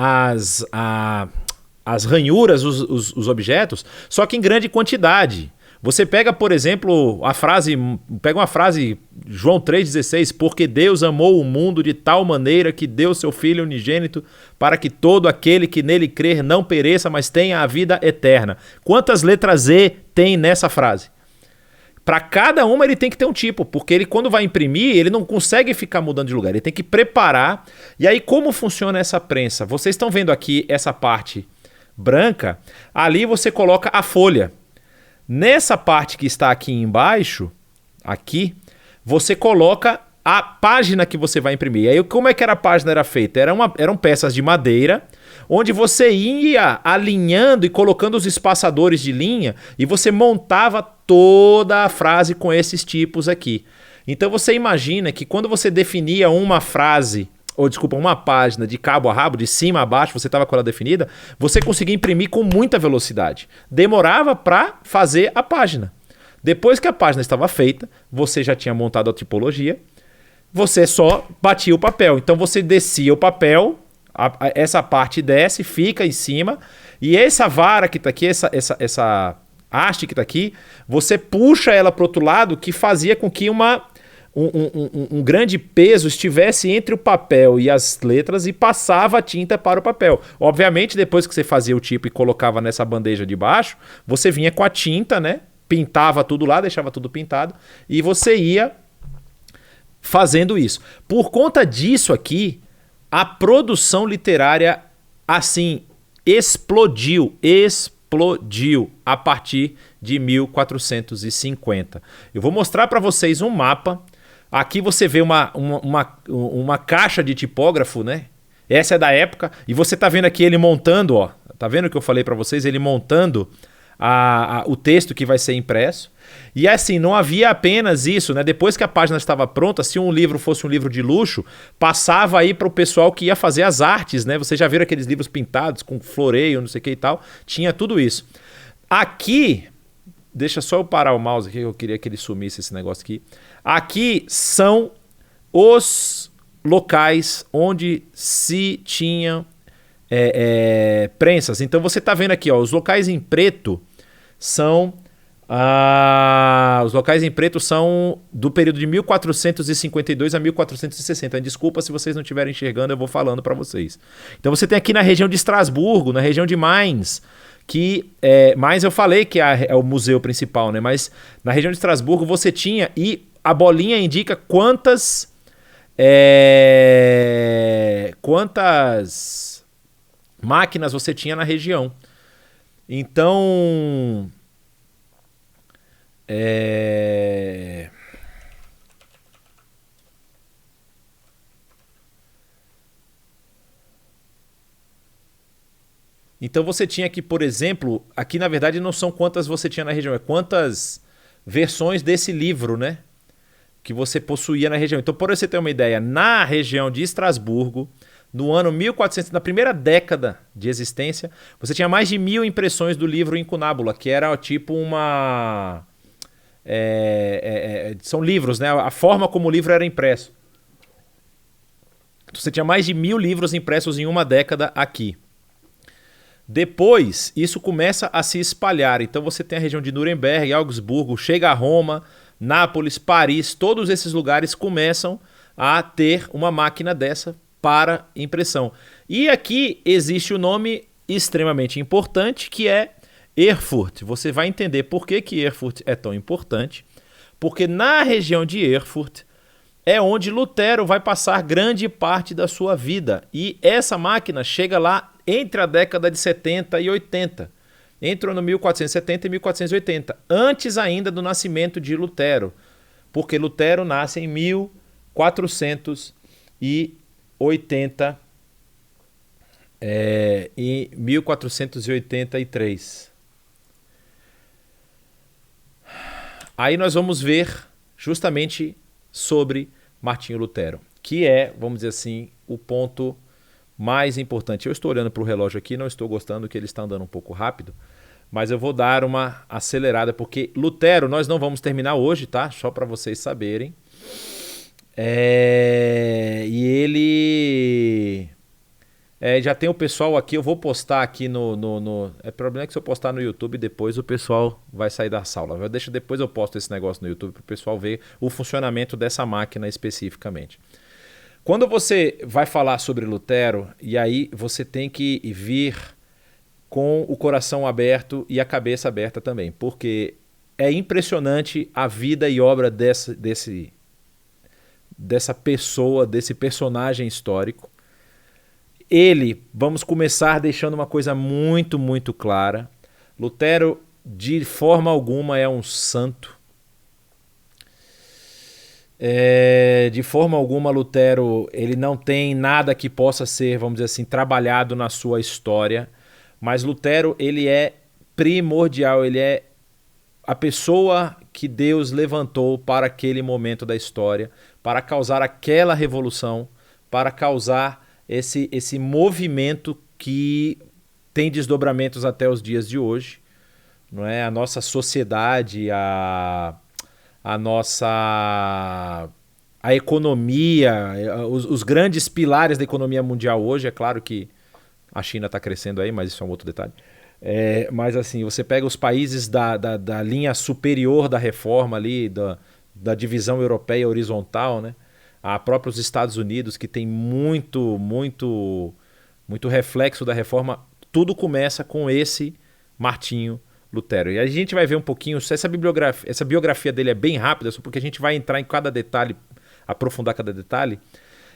ranhuras, os objetos, só que em grande quantidade. Você pega, por exemplo, uma frase, João 3,16, porque Deus amou o mundo de tal maneira que deu seu Filho unigênito para que todo aquele que nele crer não pereça, mas tenha a vida eterna. Quantas letras E tem nessa frase? Para cada uma ele tem que ter um tipo, porque ele quando vai imprimir, ele não consegue ficar mudando de lugar, ele tem que preparar. E aí como funciona essa prensa? Vocês estão vendo aqui essa parte branca, ali você coloca a folha. Nessa parte que está aqui embaixo, aqui, você coloca a página que você vai imprimir. E aí como é que a página era feita? Eram peças de madeira, onde você ia alinhando e colocando os espaçadores de linha e você montava toda a frase com esses tipos aqui. Então você imagina que quando você definia uma página de cabo a rabo, de cima a baixo, você estava com ela definida, você conseguia imprimir com muita velocidade. Demorava para fazer a página. Depois que a página estava feita, você já tinha montado a tipologia, você só batia o papel. Então você descia o papel, essa parte desce, fica em cima, e essa vara que está aqui, essa haste que está aqui, você puxa ela para o outro lado, que fazia com que um grande peso estivesse entre o papel e as letras e passava a tinta para o papel. Obviamente, depois que você fazia o tipo e colocava nessa bandeja de baixo, você vinha com a tinta, né? Pintava tudo lá, deixava tudo pintado, e você ia fazendo isso. Por conta disso aqui, a produção literária, assim, explodiu a partir de 1450. Eu vou mostrar para vocês um mapa. Aqui você vê uma caixa de tipógrafo, né? Essa é da época. E você tá vendo aqui ele montando, ó. Tá vendo o que eu falei para vocês? Ele montando o texto que vai ser impresso. E assim, não havia apenas isso, né? Depois que a página estava pronta, se um livro fosse um livro de luxo, passava aí para o pessoal que ia fazer as artes, né? Vocês já viram aqueles livros pintados com floreio, não sei o que e tal. Tinha tudo isso. Aqui, deixa só eu parar o mouse aqui, eu queria que ele sumisse esse negócio aqui. Aqui são os locais onde se tinha prensas. Então você está vendo aqui, ó, os locais em preto são... os locais em preto são do período de 1452 a 1460. Desculpa se vocês não estiverem enxergando, eu vou falando para vocês. Então você tem aqui na região de Estrasburgo, na região de Mainz, que Mainz eu falei que é o museu principal, né? Mas na região de Estrasburgo você tinha, e a bolinha indica quantas máquinas você tinha na região. Então... Então você tinha aqui, por exemplo, aqui na verdade não são quantas você tinha na região, é quantas versões desse livro, né, que você possuía na região. Então, por você ter uma ideia, na região de Estrasburgo, no ano 1400, na primeira década de existência, você tinha mais de 1000 impressões do livro Incunábula, que era tipo uma... são livros, né? A forma como o livro era impresso. Então, você tinha mais de 1000 livros impressos em uma década aqui. Depois, isso começa a se espalhar. Então você tem a região de Nuremberg, Augsburgo, chega a Roma, Nápoles, Paris. Todos esses lugares começam a ter uma máquina dessa para impressão. E aqui existe o nome extremamente importante, que é Erfurt. Você vai entender por que Erfurt é tão importante. Porque na região de Erfurt é onde Lutero vai passar grande parte da sua vida. E essa máquina chega lá entre a década de 70 e 80. Entre o ano 1470 e 1480. Antes ainda do nascimento de Lutero. Porque Lutero nasce em 1483. Aí nós vamos ver justamente sobre Martinho Lutero, que é, vamos dizer assim, o ponto mais importante. Eu estou olhando para o relógio aqui, não estou gostando que ele está andando um pouco rápido, mas eu vou dar uma acelerada, porque Lutero nós não vamos terminar hoje, tá? Só para vocês saberem. E ele... já tem o pessoal aqui, eu vou postar aqui no... O problema é que se eu postar no YouTube depois o pessoal vai sair da sala. Depois eu posto esse negócio no YouTube para o pessoal ver o funcionamento dessa máquina especificamente. Quando você vai falar sobre Lutero, e aí você tem que vir com o coração aberto e a cabeça aberta também, porque é impressionante a vida e obra dessa pessoa, desse personagem histórico. Ele, vamos começar deixando uma coisa muito, muito clara. Lutero, de forma alguma, é um santo. De forma alguma, Lutero, ele não tem nada que possa ser, vamos dizer assim, trabalhado na sua história. Mas Lutero, ele é primordial, ele é a pessoa que Deus levantou para aquele momento da história, para causar aquela revolução, para causar esse movimento que tem desdobramentos até os dias de hoje, não é? A nossa sociedade, a economia, os grandes pilares da economia mundial hoje. É claro que a China está crescendo aí, mas isso é um outro detalhe. Mas assim, você pega os países da linha superior da reforma ali, da divisão europeia horizontal, né? A próprios Estados Unidos, que tem muito reflexo da reforma. Tudo começa com esse Martinho Lutero. E a gente vai ver um pouquinho, essa biografia dele é bem rápida, só porque a gente vai entrar em cada detalhe, aprofundar cada detalhe.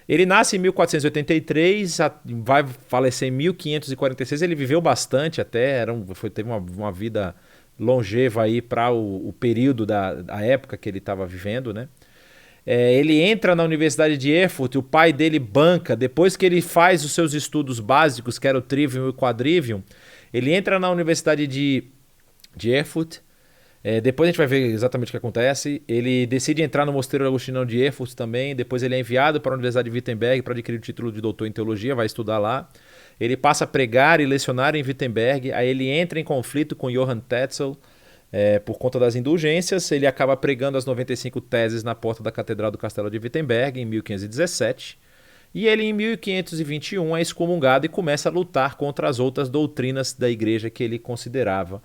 Ele nasce em 1483, vai falecer em 1546, ele viveu bastante até, teve uma vida longeva aí para o período da época que ele estava vivendo, né? Ele entra na Universidade de Erfurt, o pai dele banca, depois que ele faz os seus estudos básicos, que era o Trivium e o Quadrivium, ele entra na Universidade de de Erfurt. Depois a gente vai ver exatamente o que acontece. Ele decide entrar no Mosteiro Agostiniano de Erfurt também. Depois ele é enviado para a Universidade de Wittenberg para adquirir o título de doutor em teologia, vai estudar lá. Ele passa a pregar e lecionar em Wittenberg. Aí ele entra em conflito com Johann Tetzel por conta das indulgências. Ele acaba pregando as 95 teses na porta da Catedral do Castelo de Wittenberg em 1517. E ele, em 1521, é excomungado e começa a lutar contra as outras doutrinas da igreja que ele considerava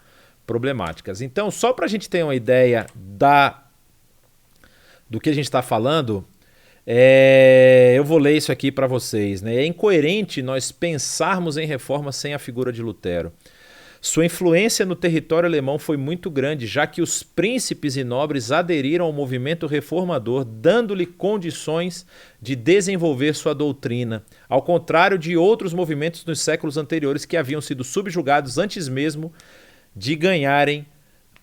problemáticas. Então, só para a gente ter uma ideia do que a gente está falando, eu vou ler isso aqui para vocês, né? É incoerente nós pensarmos em reforma sem a figura de Lutero. Sua influência no território alemão foi muito grande, já que os príncipes e nobres aderiram ao movimento reformador, dando-lhe condições de desenvolver sua doutrina, ao contrário de outros movimentos nos séculos anteriores que haviam sido subjugados antes mesmo de ganharem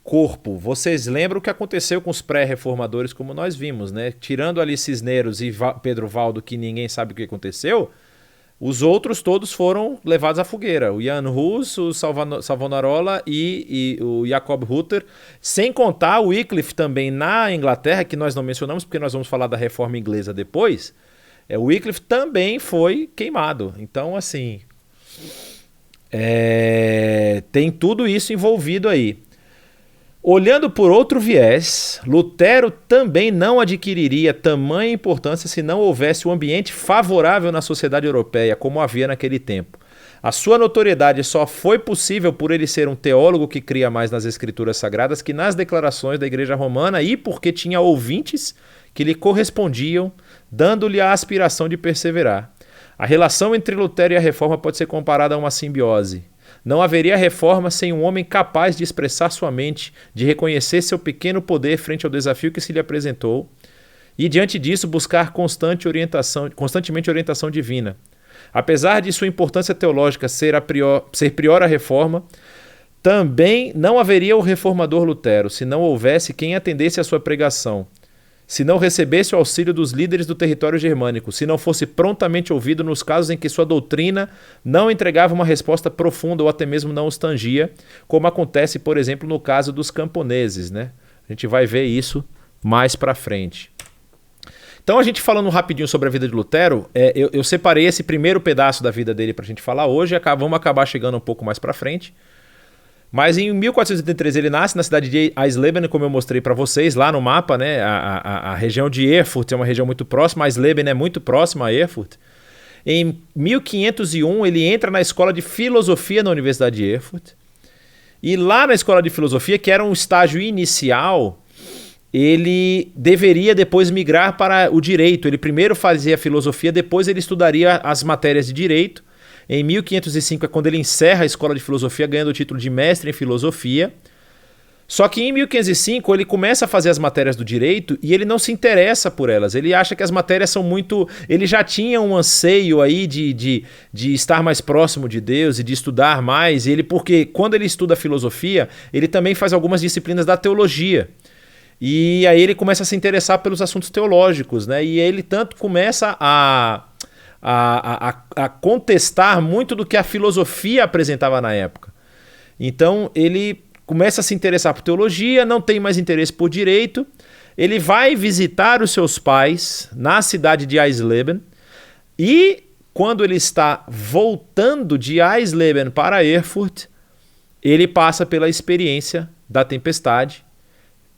corpo. Vocês lembram o que aconteceu com os pré-reformadores, como nós vimos, né? Tirando ali Cisneros e Pedro Valdo, que ninguém sabe o que aconteceu, os outros todos foram levados à fogueira. O Jan Hus, o Savonarola e o Jacob Rutter, sem contar o Wycliffe também na Inglaterra, que nós não mencionamos porque nós vamos falar da reforma inglesa depois. O Wycliffe também foi queimado. Então, assim, tem tudo isso envolvido aí. Olhando por outro viés, Lutero também não adquiriria tamanha importância se não houvesse um ambiente favorável na sociedade europeia, como havia naquele tempo. A sua notoriedade só foi possível por ele ser um teólogo que cria mais nas escrituras sagradas que nas declarações da Igreja Romana e porque tinha ouvintes que lhe correspondiam, dando-lhe a aspiração de perseverar. A relação entre Lutero e a Reforma pode ser comparada a uma simbiose. Não haveria reforma sem um homem capaz de expressar sua mente, de reconhecer seu pequeno poder frente ao desafio que se lhe apresentou e, diante disso, buscar constantemente orientação divina. Apesar de sua importância teológica ser prior à reforma, também não haveria o reformador Lutero se não houvesse quem atendesse à sua pregação, se não recebesse o auxílio dos líderes do território germânico, se não fosse prontamente ouvido nos casos em que sua doutrina não entregava uma resposta profunda ou até mesmo não os tangia, como acontece, por exemplo, no caso dos camponeses, né? A gente vai ver isso mais para frente. Então, a gente falando rapidinho sobre a vida de Lutero, eu separei esse primeiro pedaço da vida dele para a gente falar hoje, vamos acabar chegando um pouco mais para frente. Mas em 1483 ele nasce na cidade de Eisleben, como eu mostrei para vocês, lá no mapa, né? A região de Erfurt é uma região muito próxima, Eisleben é muito próxima a Erfurt. Em 1501 ele entra na escola de filosofia na Universidade de Erfurt. E lá na escola de filosofia, que era um estágio inicial, ele deveria depois migrar para o direito. Ele primeiro fazia filosofia, depois ele estudaria as matérias de direito. Em 1505 é quando ele encerra a escola de filosofia, ganhando o título de mestre em filosofia. Só que em 1505 ele começa a fazer as matérias do direito e ele não se interessa por elas. Ele acha que as matérias são muito... Ele já tinha um anseio aí de estar mais próximo de Deus e de estudar mais. Porque quando ele estuda filosofia, ele também faz algumas disciplinas da teologia. E aí ele começa a se interessar pelos assuntos teológicos, né? E ele tanto começa a contestar muito do que a filosofia apresentava na época. Então ele começa a se interessar por teologia, não tem mais interesse por direito, ele vai visitar os seus pais na cidade de Eisleben e quando ele está voltando de Eisleben para Erfurt, ele passa pela experiência da tempestade,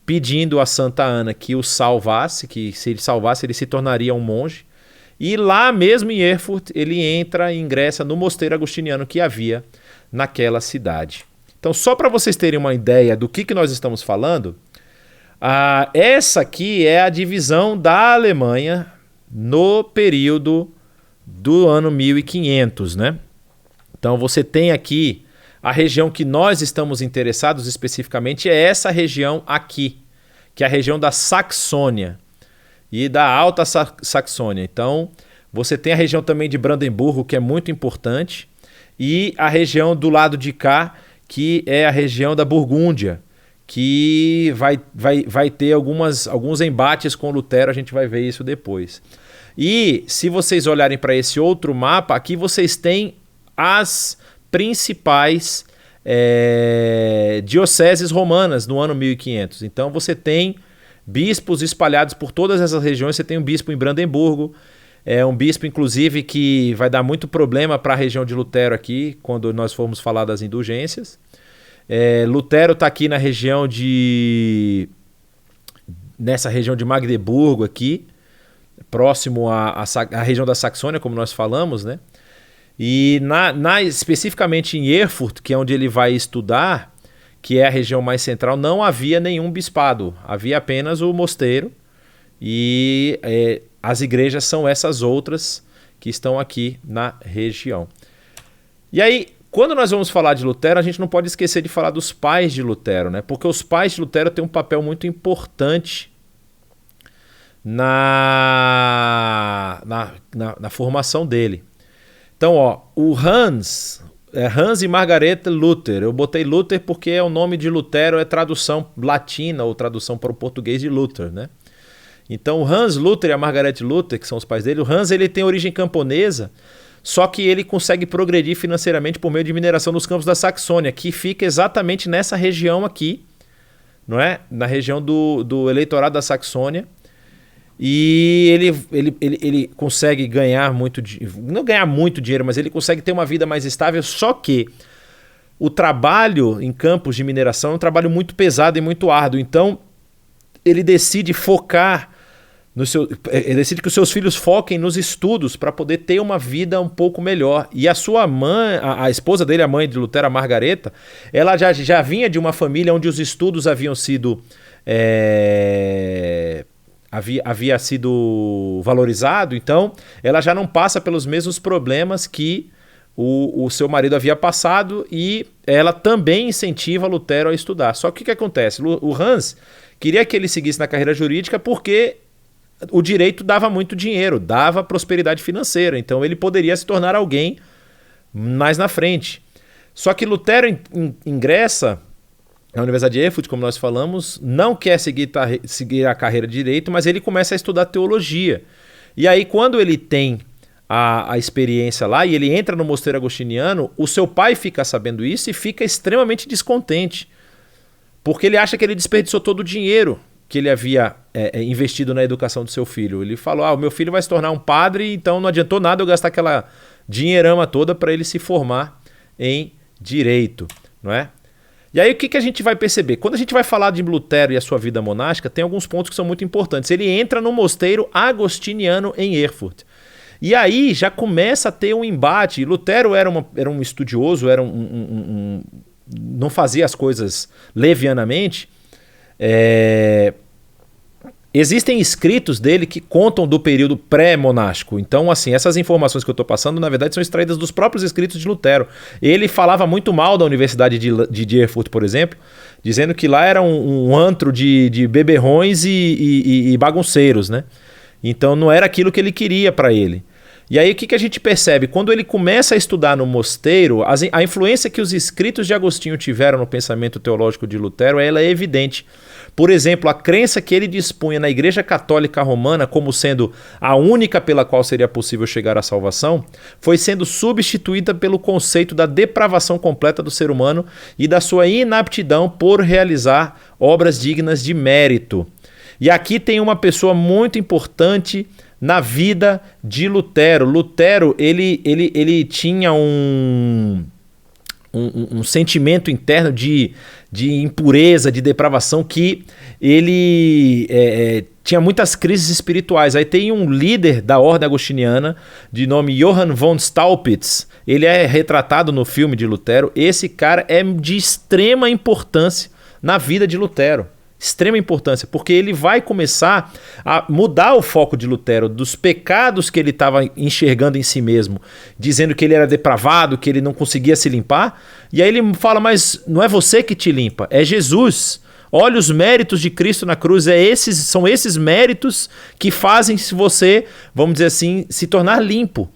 pedindo a Santa Ana que o salvasse, que se ele salvasse ele se tornaria um monge. E lá mesmo em Erfurt, ele entra e ingressa no mosteiro agostiniano que havia naquela cidade. Então, só para vocês terem uma ideia do que nós estamos falando, essa aqui é a divisão da Alemanha no período do ano 1500, né? Então, você tem aqui a região que nós estamos interessados especificamente, é essa região aqui, que é a região da Saxônia e da Alta Saxônia. Então, você tem a região também de Brandemburgo, que é muito importante, e a região do lado de cá, que é a região da Burgúndia, que vai ter alguns embates com Lutero, a gente vai ver isso depois. E se vocês olharem para esse outro mapa, aqui vocês têm as principais dioceses romanas no ano 1500. Então você tem bispos espalhados por todas essas regiões. Você tem um bispo em Brandemburgo, um bispo inclusive que vai dar muito problema para a região de Lutero aqui, quando nós formos falar das indulgências. Lutero está aqui nessa região de Magdeburgo aqui, próximo à região da Saxônia, como nós falamos, né? E especificamente em Erfurt, que é onde ele vai estudar, que é a região mais central, não havia nenhum bispado, havia apenas o mosteiro, e as igrejas são essas outras que estão aqui na região. E aí, quando nós vamos falar de Lutero, a gente não pode esquecer de falar dos pais de Lutero, né? Porque os pais de Lutero têm um papel muito importante na formação dele. Então, o Hans e Margarete Luther. Eu botei Luther porque é o nome de Lutero, é tradução latina ou tradução para o português de Luther, né? Então, o Hans Luther e a Margarete Luther, que são os pais dele, o Hans ele tem origem camponesa, só que ele consegue progredir financeiramente por meio de mineração nos campos da Saxônia, que fica exatamente nessa região aqui, não é? Na região do eleitorado da Saxônia. E ele consegue ganhar não ganhar muito dinheiro, mas ele consegue ter uma vida mais estável, só que o trabalho em campos de mineração é um trabalho muito pesado e muito árduo. Então ele decide focar ele decide que os seus filhos foquem nos estudos para poder ter uma vida um pouco melhor. E a sua mãe, a esposa dele, a mãe de Lutero, a Margareta, ela já vinha de uma família onde os estudos haviam sido havia sido valorizado, então ela já não passa pelos mesmos problemas que o seu marido havia passado, e ela também incentiva Lutero a estudar. Só que o que acontece? O Hans queria que ele seguisse na carreira jurídica porque o direito dava muito dinheiro, dava prosperidade financeira, então ele poderia se tornar alguém mais na frente. Só que Lutero ingressa na Universidade de Erfurt, como nós falamos, não quer seguir a carreira de direito, mas ele começa a estudar teologia. E aí, quando ele tem a experiência lá e ele entra no mosteiro agostiniano, o seu pai fica sabendo isso e fica extremamente descontente, porque ele acha que ele desperdiçou todo o dinheiro que ele havia investido na educação do seu filho. Ele falou, o meu filho vai se tornar um padre, então não adiantou nada eu gastar aquela dinheirama toda para ele se formar em direito, não é? E aí o que a gente vai perceber? Quando a gente vai falar de Lutero e a sua vida monástica, tem alguns pontos que são muito importantes. Ele entra no mosteiro agostiniano em Erfurt. E aí já começa a ter um embate. Lutero era um estudioso, não fazia as coisas levianamente. Existem escritos dele que contam do período pré-monástico. Então, assim, essas informações que eu estou passando, na verdade, são extraídas dos próprios escritos de Lutero. Ele falava muito mal da Universidade de Erfurt, por exemplo, dizendo que lá era um antro de beberrões e bagunceiros, né? Então, não era aquilo que ele queria para ele. E aí, o que a gente percebe? Quando ele começa a estudar no mosteiro, a influência que os escritos de Agostinho tiveram no pensamento teológico de Lutero, ela é evidente. Por exemplo, a crença que ele dispunha na Igreja Católica Romana como sendo a única pela qual seria possível chegar à salvação, foi sendo substituída pelo conceito da depravação completa do ser humano e da sua inaptidão por realizar obras dignas de mérito. E aqui tem uma pessoa muito importante na vida de Lutero. Lutero, ele tinha um sentimento interno de impureza, de depravação, que ele tinha muitas crises espirituais. Aí tem um líder da ordem agostiniana de nome Johann von Staupitz. Ele é retratado no filme de Lutero. Esse cara é de extrema importância na vida de Lutero. Extrema importância, porque ele vai começar a mudar o foco de Lutero dos pecados que ele estava enxergando em si mesmo, dizendo que ele era depravado, que ele não conseguia se limpar. E aí ele fala, mas não é você que te limpa, é Jesus. Olha os méritos de Cristo na cruz, são esses méritos que fazem você, vamos dizer assim, se tornar limpo.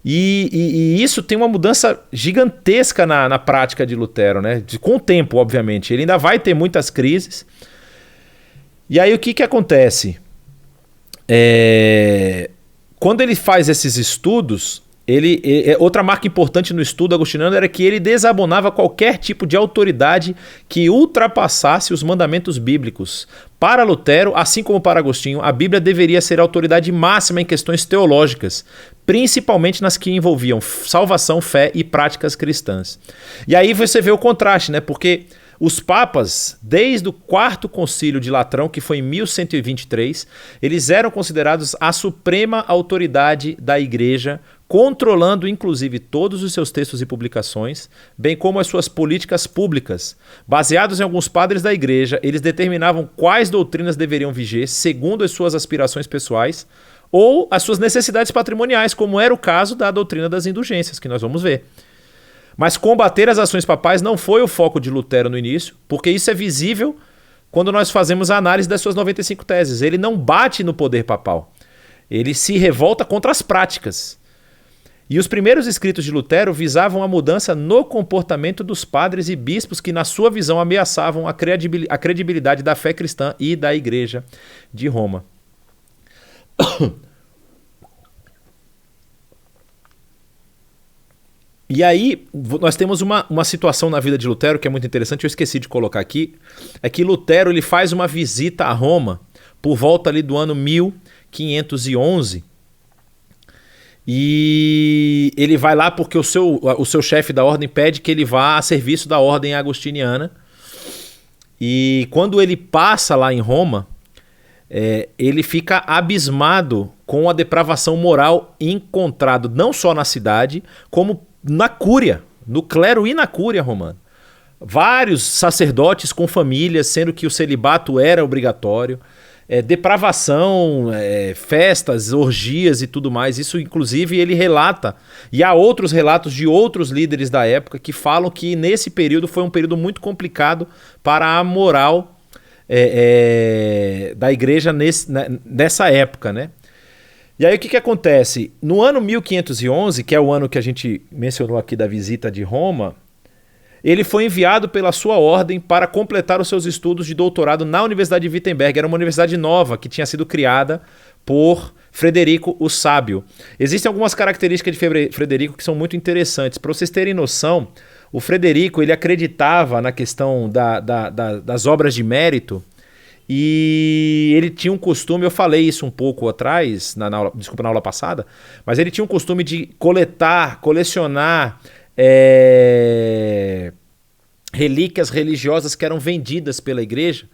E isso tem uma mudança gigantesca na prática de Lutero, né? Com o tempo, obviamente. Ele ainda vai ter muitas crises. E aí o que acontece? Quando ele faz esses estudos, Outra marca importante no estudo agostiniano era que ele desabonava qualquer tipo de autoridade que ultrapassasse os mandamentos bíblicos. Para Lutero, assim como para Agostinho, a Bíblia deveria ser a autoridade máxima em questões teológicas, principalmente nas que envolviam salvação, fé e práticas cristãs. E aí você vê o contraste, né? Porque os papas, desde o quarto concílio de Latrão, que foi em 1123, eles eram considerados a suprema autoridade da igreja, controlando inclusive todos os seus textos e publicações, bem como as suas políticas públicas. Baseados em alguns padres da igreja, eles determinavam quais doutrinas deveriam viger segundo as suas aspirações pessoais ou as suas necessidades patrimoniais, como era o caso da doutrina das indulgências, que nós vamos ver. Mas combater as ações papais não foi o foco de Lutero no início, porque isso é visível quando nós fazemos a análise das suas 95 teses. Ele não bate no poder papal, ele se revolta contra as práticas. E os primeiros escritos de Lutero visavam a mudança no comportamento dos padres e bispos que, na sua visão, ameaçavam a credibilidade da fé cristã e da Igreja de Roma. E aí, nós temos uma situação na vida de Lutero que é muito interessante, eu esqueci de colocar aqui, é que Lutero ele faz uma visita a Roma por volta ali do ano 1511, e ele vai lá porque o seu chefe da ordem pede que ele vá a serviço da ordem agostiniana, e quando ele passa lá em Roma, ele fica abismado com a depravação moral encontrada não só na cidade, como na cúria, no clero e na cúria romana. Vários sacerdotes com famílias, sendo que o celibato era obrigatório, depravação, festas, orgias e tudo mais. Isso, inclusive, ele relata. E há outros relatos de outros líderes da época que falam que nesse período foi um período muito complicado para a moral da igreja nessa época, né? E aí o que acontece? No ano 1511, que é o ano que a gente mencionou aqui da visita de Roma, ele foi enviado pela sua ordem para completar os seus estudos de doutorado na Universidade de Wittenberg. Era uma universidade nova que tinha sido criada por Frederico o Sábio. Existem algumas características de Frederico que são muito interessantes. Para vocês terem noção, o Frederico ele acreditava na questão das obras de mérito. E ele tinha um costume, eu falei isso um pouco atrás, na aula passada, mas ele tinha um costume de colecionar relíquias religiosas que eram vendidas pela igreja,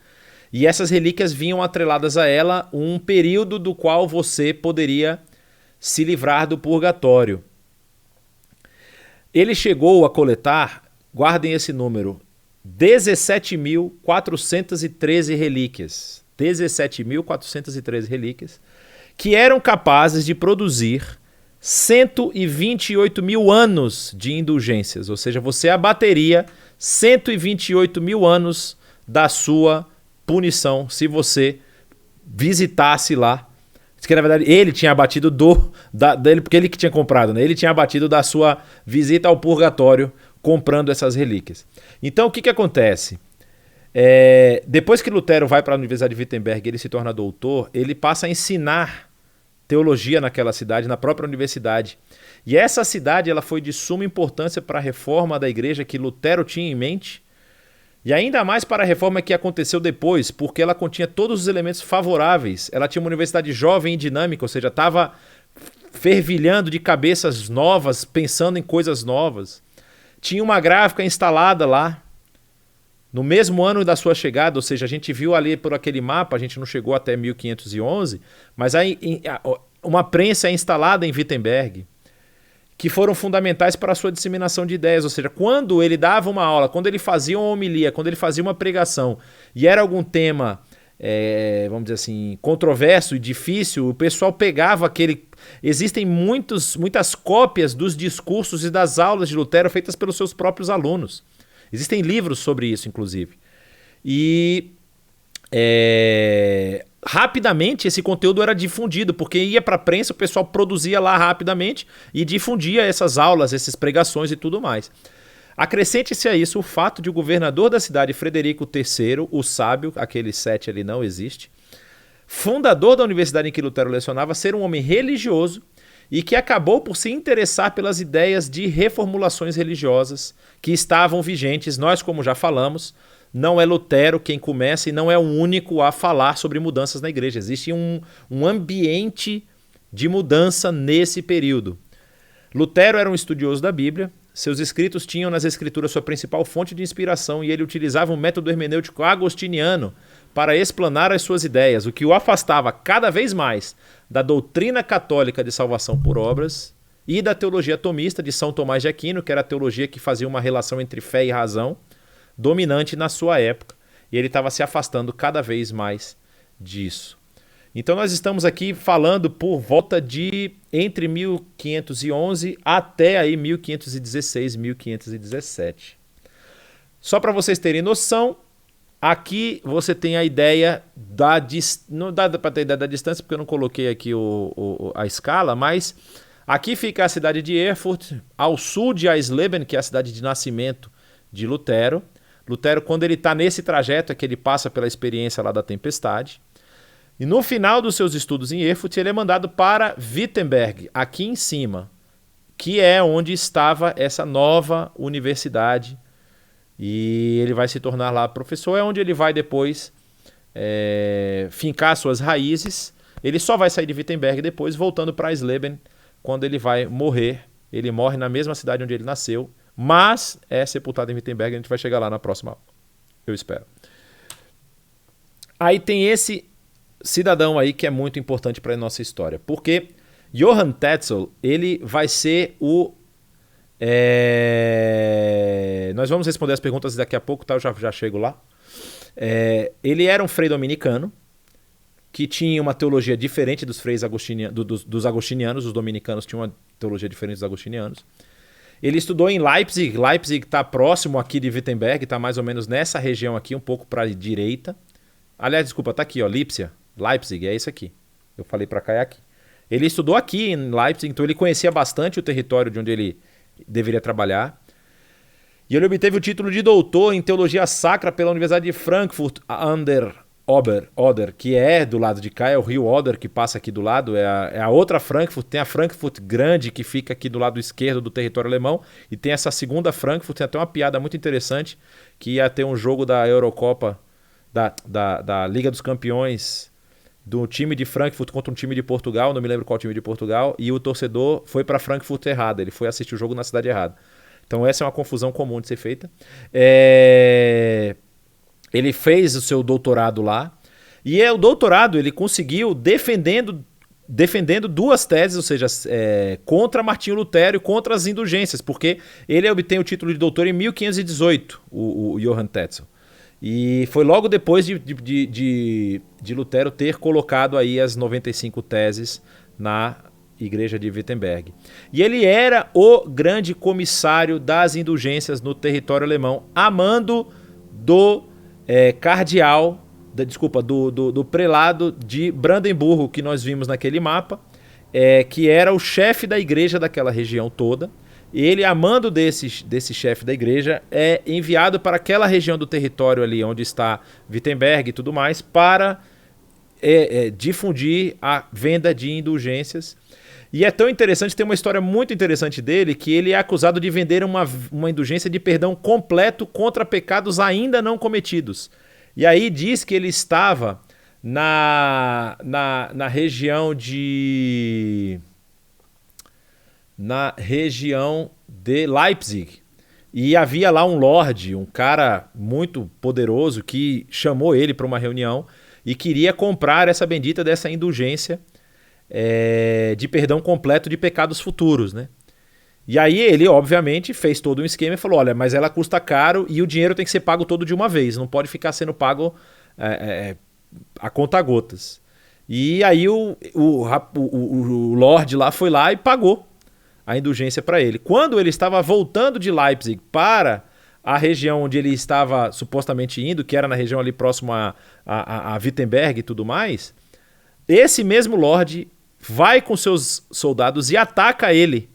e essas relíquias vinham atreladas a ela um período do qual você poderia se livrar do purgatório. Ele chegou a coletar, guardem esse número, 17.413 relíquias. 17.413 relíquias que eram capazes de produzir 128 mil anos de indulgências. Ou seja, você abateria 128 mil anos da sua punição se você visitasse lá. Que na verdade ele tinha abatido dele, porque ele que tinha comprado, né? Ele tinha abatido da sua visita ao purgatório comprando essas relíquias. Então o que acontece? Depois que Lutero vai para a Universidade de Wittenberg, ele se torna doutor, ele passa a ensinar teologia naquela cidade, na própria universidade. E essa cidade ela foi de suma importância para a reforma da igreja que Lutero tinha em mente, e ainda mais para a reforma que aconteceu depois, porque ela continha todos os elementos favoráveis. Ela tinha uma universidade jovem e dinâmica, ou seja, estava fervilhando de cabeças novas, pensando em coisas novas. Tinha uma gráfica instalada lá, no mesmo ano da sua chegada, ou seja, a gente viu ali por aquele mapa, a gente não chegou até 1511, mas uma prensa é instalada em Wittenberg, que foram fundamentais para a sua disseminação de ideias. Ou seja, quando ele dava uma aula, quando ele fazia uma homilia, quando ele fazia uma pregação, e era algum tema, vamos dizer assim, controverso e difícil, o pessoal pegava aquele... Existem muitas cópias dos discursos e das aulas de Lutero feitas pelos seus próprios alunos. Existem livros sobre isso, inclusive. E rapidamente esse conteúdo era difundido, porque ia para a prensa, o pessoal produzia lá rapidamente e difundia essas aulas, essas pregações e tudo mais. Acrescente-se a isso o fato de o governador da cidade, Frederico III, o Sábio, aquele 7 ali não existe, fundador da universidade em que Lutero lecionava, ser um homem religioso e que acabou por se interessar pelas ideias de reformulações religiosas que estavam vigentes. Nós, como já falamos, não é Lutero quem começa e não é o único a falar sobre mudanças na igreja. Existe um ambiente de mudança nesse período. Lutero era um estudioso da Bíblia, seus escritos tinham nas escrituras sua principal fonte de inspiração e ele utilizava um método hermenêutico agostiniano para explanar as suas ideias, o que o afastava cada vez mais da doutrina católica de salvação por obras e da teologia tomista de São Tomás de Aquino, que era a teologia que fazia uma relação entre fé e razão, dominante na sua época, e ele estava se afastando cada vez mais disso. Então nós estamos aqui falando por volta de entre 1511 até aí 1516, 1517. Só para vocês terem noção, aqui você tem a ideia não dá para ter ideia da distância porque eu não coloquei aqui a escala, mas aqui fica a cidade de Erfurt, ao sul de Eisleben, que é a cidade de nascimento de Lutero. Lutero, quando ele está nesse trajeto, é que ele passa pela experiência lá da tempestade. E no final dos seus estudos em Erfurt, ele é mandado para Wittenberg, aqui em cima, que é onde estava essa nova universidade. E ele vai se tornar lá professor, é onde ele vai depois fincar suas raízes. Ele só vai sair de Wittenberg depois, voltando para Eisleben, quando ele vai morrer. Ele morre na mesma cidade onde ele nasceu, mas é sepultado em Wittenberg. A gente vai chegar lá na próxima aula, eu espero. Aí tem esse cidadão aí que é muito importante para a nossa história, porque Johann Tetzel, ele vai ser o... Nós vamos responder as perguntas daqui a pouco, tá? Eu já chego lá. Ele era um frei dominicano, que tinha uma teologia diferente dos freis dos agostinianos. Os dominicanos tinham uma teologia diferente dos agostinianos. Ele estudou em Leipzig. Leipzig está próximo aqui de Wittenberg, está mais ou menos nessa região aqui, um pouco para a direita. Aliás, desculpa, está aqui, ó, Leipzig, é isso aqui. Eu falei para cá, é aqui. Ele estudou aqui em Leipzig, então ele conhecia bastante o território de onde ele deveria trabalhar. E ele obteve o título de doutor em teologia sacra pela Universidade de Frankfurt an der Oder, que é do lado de cá, é o rio Oder que passa aqui do lado, é a outra Frankfurt. Tem a Frankfurt grande que fica aqui do lado esquerdo do território alemão, e tem essa segunda Frankfurt. Tem até uma piada muito interessante, que ia ter um jogo da Eurocopa, da Liga dos Campeões, do time de Frankfurt contra um time de Portugal, não me lembro qual time de Portugal, e o torcedor foi para Frankfurt errada, ele foi assistir o jogo na cidade errada. Então essa é uma confusão comum de ser feita. Ele fez o seu doutorado lá, e o doutorado ele conseguiu defendendo duas teses, ou seja, contra Martinho Lutero e contra as indulgências, porque ele obtém o título de doutor em 1518, o Johann Tetzel. E foi logo depois de Lutero ter colocado aí as 95 teses na igreja de Wittenberg. E ele era o grande comissário das indulgências no território alemão, a mando do do prelado de Brandemburgo, que nós vimos naquele mapa, que era o chefe da igreja daquela região toda. Ele, a mando desse chefe da igreja, é enviado para aquela região do território ali onde está Wittenberg e tudo mais, para difundir a venda de indulgências. E é tão interessante, tem uma história muito interessante dele, que ele é acusado de vender uma indulgência de perdão completo contra pecados ainda não cometidos. E aí diz que ele estava na região de Leipzig, e havia lá um lorde, um cara muito poderoso, que chamou ele para uma reunião e queria comprar essa bendita dessa indulgência de perdão completo de pecados futuros, né? E aí ele, obviamente, fez todo um esquema e falou, olha, mas ela custa caro e o dinheiro tem que ser pago todo de uma vez, não pode ficar sendo pago a conta-gotas. E aí o Lorde lá foi lá e pagou a indulgência para ele. Quando ele estava voltando de Leipzig para a região onde ele estava supostamente indo, que era na região ali próximo a Wittenberg e tudo mais, esse mesmo Lorde vai com seus soldados e ataca ele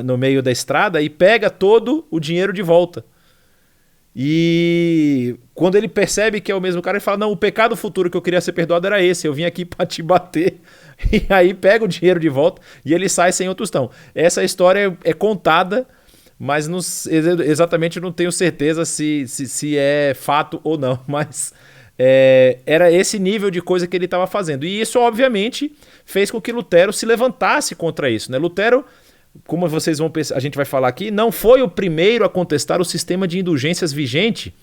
no meio da estrada e pega todo o dinheiro de volta. E quando ele percebe que é o mesmo cara, ele fala, não, o pecado futuro que eu queria ser perdoado era esse, eu vim aqui para te bater. E aí pega o dinheiro de volta e ele sai sem o tostão. Essa história é contada, mas não, exatamente não tenho certeza se é fato ou não, mas era esse nível de coisa que ele estava fazendo. E isso, obviamente, fez com que Lutero se levantasse contra isso, né? Lutero, como vocês vão pensar, a gente vai falar aqui, não foi o primeiro a contestar o sistema de indulgências vigente.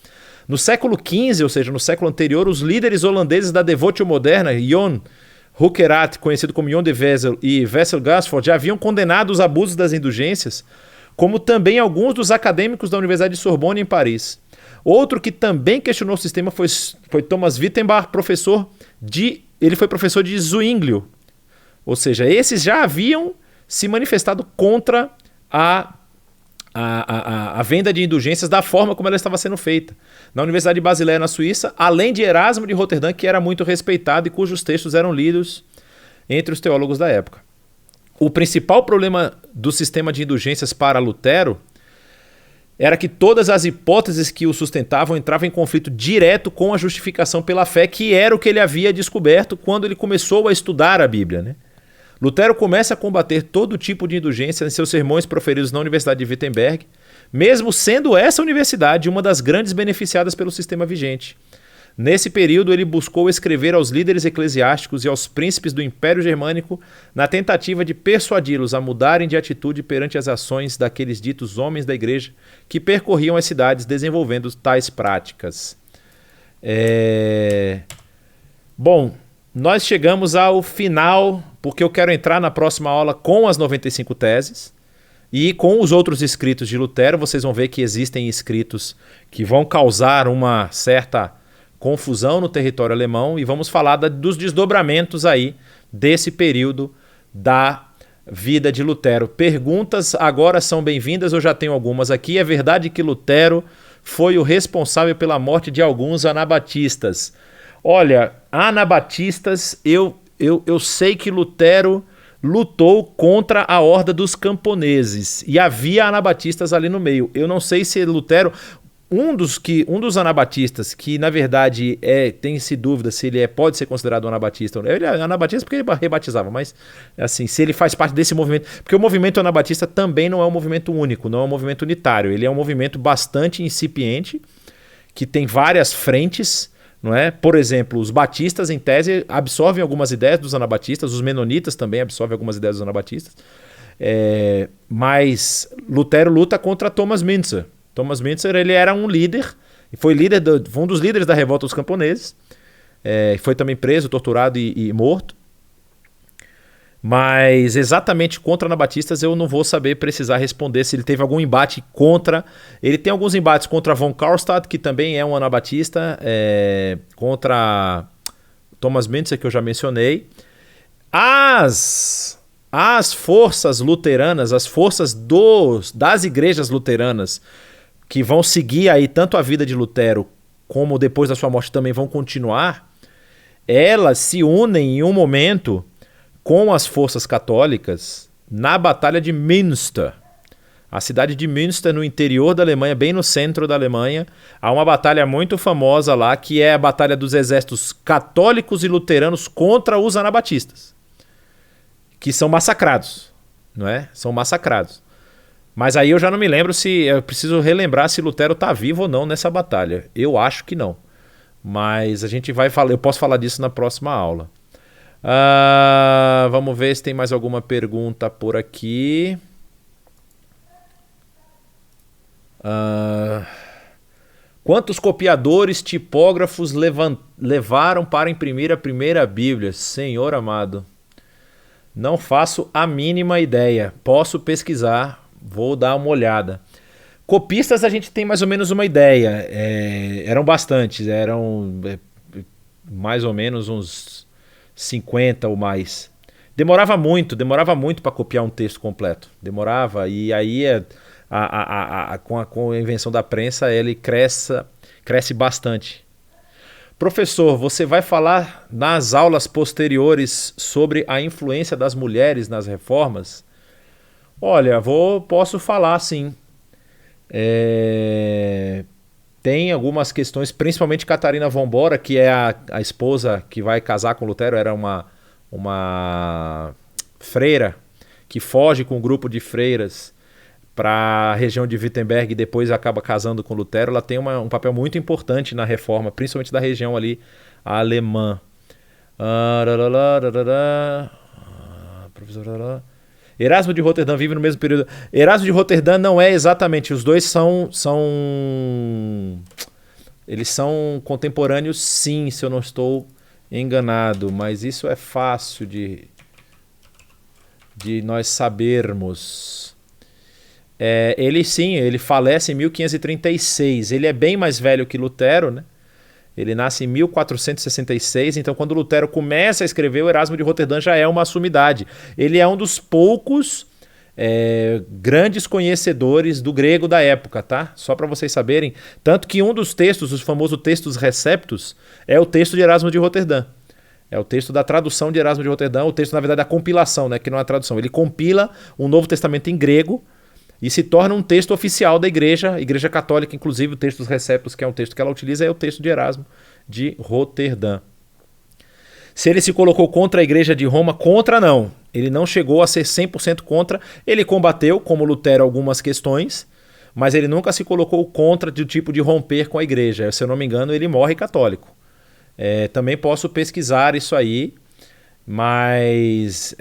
No século XV, ou seja, no século anterior, os líderes holandeses da Devotio moderna, Jon Huckerath, conhecido como Jon de Wessel, e Wessel Gasford, já haviam condenado os abusos das indulgências, como também alguns dos acadêmicos da Universidade de Sorbonne em Paris. Outro que também questionou o sistema foi Thomas Wittenbach, ele foi professor de Zwinglio. Ou seja, esses já haviam se manifestado contra a venda de indulgências da forma como ela estava sendo feita. Na Universidade de Basileia, na Suíça, além de Erasmo de Roterdã, que era muito respeitado e cujos textos eram lidos entre os teólogos da época. O principal problema do sistema de indulgências para Lutero era que todas as hipóteses que o sustentavam entravam em conflito direto com a justificação pela fé, que era o que ele havia descoberto quando ele começou a estudar a Bíblia, né? Lutero começa a combater todo tipo de indulgência em seus sermões proferidos na Universidade de Wittenberg, mesmo sendo essa universidade uma das grandes beneficiadas pelo sistema vigente. Nesse período, ele buscou escrever aos líderes eclesiásticos e aos príncipes do Império Germânico na tentativa de persuadi-los a mudarem de atitude perante as ações daqueles ditos homens da igreja que percorriam as cidades desenvolvendo tais práticas. Bom, nós chegamos ao final, porque eu quero entrar na próxima aula com as 95 teses e com os outros escritos de Lutero. Vocês vão ver que existem escritos que vão causar uma certa confusão no território alemão e vamos falar dos desdobramentos aí desse período da vida de Lutero. Perguntas agora são bem-vindas, eu já tenho algumas aqui. É verdade que Lutero foi o responsável pela morte de alguns anabatistas? Olha, anabatistas, eu sei que Lutero lutou contra a horda dos camponeses e havia anabatistas ali no meio. Eu não sei se Lutero... Um dos anabatistas, que na verdade tem-se dúvida se ele pode ser considerado um anabatista ou não. Ele é anabatista porque ele rebatizava, mas assim, se ele faz parte desse movimento. Porque o movimento anabatista também não é um movimento único, não é um movimento unitário. Ele é um movimento bastante incipiente, que tem várias frentes, não é? Por exemplo, os batistas, em tese, absorvem algumas ideias dos anabatistas, os menonitas também absorvem algumas ideias dos anabatistas. Mas Lutero luta contra Thomas Müntzer. Thomas Müntzer, ele era um líder, foi um dos líderes da revolta dos camponeses, foi também preso, torturado e morto. Mas exatamente contra anabatistas eu não vou saber precisar responder se ele teve algum embate contra. Ele tem alguns embates contra von Karlstadt, que também é um anabatista, contra Thomas Müntzer, que eu já mencionei. As forças luteranas, as forças das igrejas luteranas, que vão seguir aí tanto a vida de Lutero como depois da sua morte também vão continuar, elas se unem em um momento com as forças católicas na Batalha de Münster. A cidade de Münster, no interior da Alemanha, bem no centro da Alemanha, há uma batalha muito famosa lá, que é a batalha dos exércitos católicos e luteranos contra os anabatistas, que são massacrados, não é? São massacrados. Mas aí eu já não me lembro eu preciso relembrar se Lutero está vivo ou não nessa batalha. Eu acho que não. Mas a gente vai falar, eu posso falar disso na próxima aula. Vamos ver se tem mais alguma pergunta por aqui. Quantos copiadores, tipógrafos levaram para imprimir a primeira Bíblia? Senhor amado, não faço a mínima ideia. Posso pesquisar. Vou dar uma olhada. Copistas a gente tem mais ou menos uma ideia. Eram bastantes, eram mais ou menos uns 50 ou mais. Demorava muito para copiar um texto completo. Demorava, e aí com a invenção da prensa ele cresce bastante. Professor, você vai falar nas aulas posteriores sobre a influência das mulheres nas reformas? Olha, posso falar sim. tem algumas questões, principalmente Catarina Vambora, que é a esposa que vai casar com Lutero, era uma freira que foge com um grupo de freiras para a região de Wittenberg e depois acaba casando com Lutero. Ela tem um papel muito importante na reforma, principalmente da região ali alemã. Erasmo de Roterdã vive no mesmo período. Erasmo de Roterdã não é exatamente. Os dois eles são contemporâneos, sim, se eu não estou enganado. Mas isso é fácil de nós sabermos. Ele falece em 1536. Ele é bem mais velho que Lutero, né? Ele nasce em 1466, então quando Lutero começa a escrever, o Erasmo de Roterdã já é uma sumidade. Ele é um dos poucos grandes conhecedores do grego da época, tá? Só para vocês saberem. Tanto que um dos textos, os famosos textos receptos, é o texto de Erasmo de Roterdã. É o texto da tradução de Erasmo de Roterdã, o texto, na verdade, da compilação, né? Que não é a tradução. Ele compila um Novo Testamento em grego e se torna um texto oficial da Igreja Católica, inclusive o texto dos Receptos, que é um texto que ela utiliza, é o texto de Erasmo de Roterdã. Se ele se colocou contra a Igreja de Roma, contra não. Ele não chegou a ser 100% contra. Ele combateu, como Lutero, algumas questões, mas ele nunca se colocou contra do tipo de romper com a Igreja. Se eu não me engano, ele morre católico. Também posso pesquisar isso aí, mas...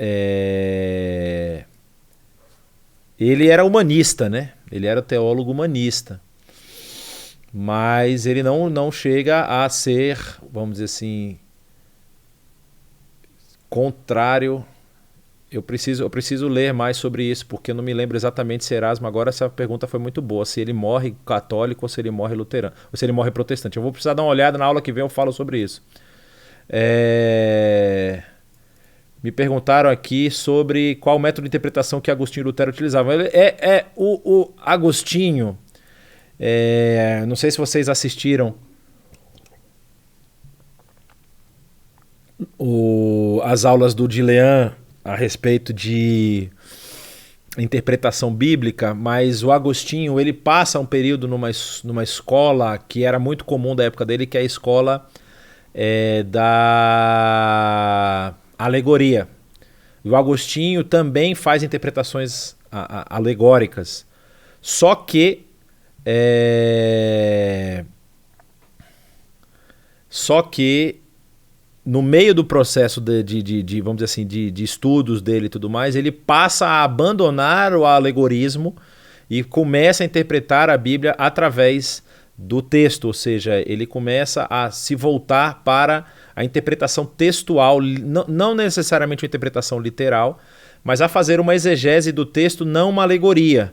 ele era humanista, né? Ele era teólogo humanista. Mas ele não chega a ser, vamos dizer assim, contrário. Eu preciso ler mais sobre isso, porque eu não me lembro exatamente se Erasmo... Agora essa pergunta foi muito boa. Se ele morre católico ou se ele morre luterano. Ou se ele morre protestante. Eu vou precisar dar uma olhada, na aula que vem eu falo sobre isso. Me perguntaram aqui sobre qual método de interpretação que Agostinho e Lutero utilizavam. O Agostinho, não sei se vocês assistiram as aulas do Dilean a respeito de interpretação bíblica, mas o Agostinho ele passa um período numa escola que era muito comum da época dele, que é a escola da alegoria. O Agostinho também faz interpretações alegóricas. Só que no meio do processo de vamos dizer assim, de estudos dele e tudo mais, ele passa a abandonar o alegorismo e começa a interpretar a Bíblia através do texto, ou seja, ele começa a se voltar para a interpretação textual, não necessariamente uma interpretação literal, mas a fazer uma exegese do texto, não uma alegoria.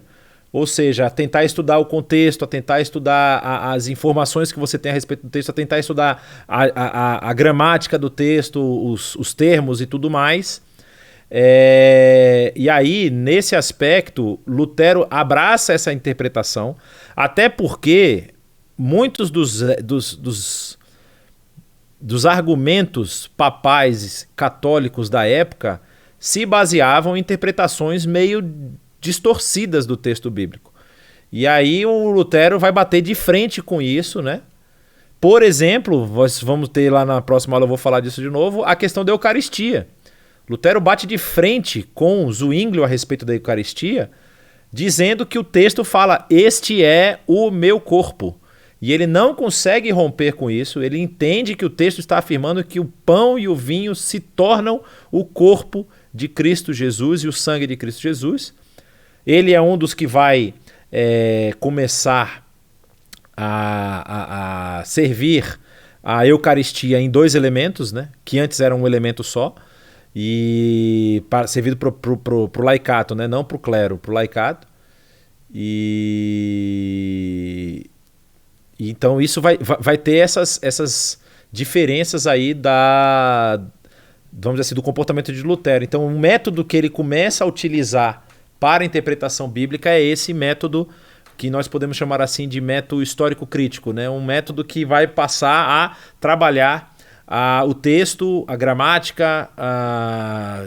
Ou seja, a tentar estudar o contexto, a tentar estudar as informações que você tem a respeito do texto, a tentar estudar a gramática do texto, os termos e tudo mais. E aí, nesse aspecto, Lutero abraça essa interpretação, até porque muitos dos argumentos papais católicos da época se baseavam em interpretações meio distorcidas do texto bíblico. E aí o Lutero vai bater de frente com isso, né? Por exemplo, vamos ter lá na próxima aula, eu vou falar disso de novo, a questão da Eucaristia. Lutero bate de frente com Zwinglio a respeito da Eucaristia, dizendo que o texto fala, este é o meu corpo. E ele não consegue romper com isso, ele entende que o texto está afirmando que o pão e o vinho se tornam o corpo de Cristo Jesus e o sangue de Cristo Jesus. Ele é um dos que vai começar a servir a Eucaristia em dois elementos, né? Que antes era um elemento só, e servido para o laicato, né? Não para o clero, para o laicato. Então isso vai ter essas diferenças aí vamos dizer assim, do comportamento de Lutero. Então o método que ele começa a utilizar para a interpretação bíblica é esse método que nós podemos chamar assim de método histórico-crítico, né? Um método que vai passar a trabalhar o texto, a gramática,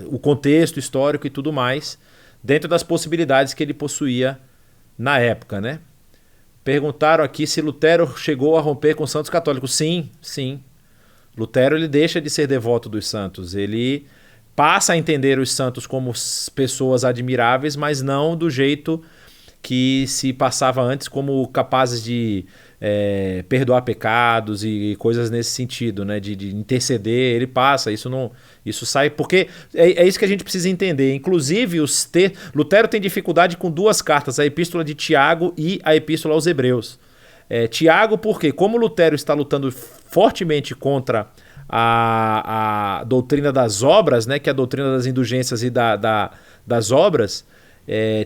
o contexto histórico e tudo mais, dentro das possibilidades que ele possuía na época, né? Perguntaram aqui se Lutero chegou a romper com os santos católicos. Sim, sim. Lutero ele deixa de ser devoto dos santos. Ele passa a entender os santos como pessoas admiráveis, mas não do jeito que se passava antes, como capazes de perdoar pecados e coisas nesse sentido, né? De interceder. Ele passa, isso sai, porque é isso que a gente precisa entender. Inclusive, Lutero tem dificuldade com duas cartas, a Epístola de Tiago e a Epístola aos Hebreus. Tiago, porque como Lutero está lutando fortemente contra a doutrina das obras, né, que é a doutrina das indulgências e das obras,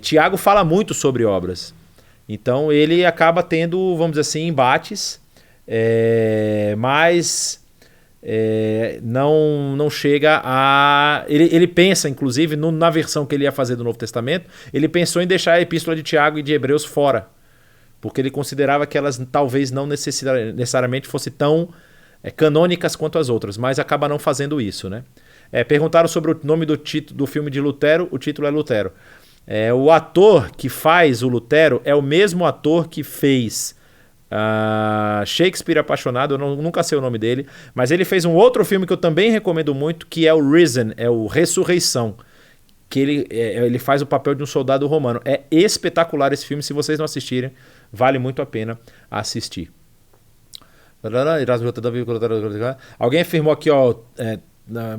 Tiago fala muito sobre obras. Então ele acaba tendo, vamos dizer assim, embates, mas não chega a... Ele pensa, inclusive, na versão que ele ia fazer do Novo Testamento, ele pensou em deixar a Epístola de Tiago e de Hebreus fora, porque ele considerava que elas talvez não necessariamente fossem tão canônicas quanto as outras, mas acaba não fazendo isso, né? Perguntaram sobre o nome do filme de Lutero, o título é Lutero. O ator que faz o Lutero é o mesmo ator que fez Shakespeare Apaixonado, eu nunca sei o nome dele, mas ele fez um outro filme que eu também recomendo muito, que é o Risen, o Ressurreição, que ele faz o papel de um soldado romano. É espetacular esse filme, se vocês não assistirem, vale muito a pena assistir. Alguém afirmou aqui,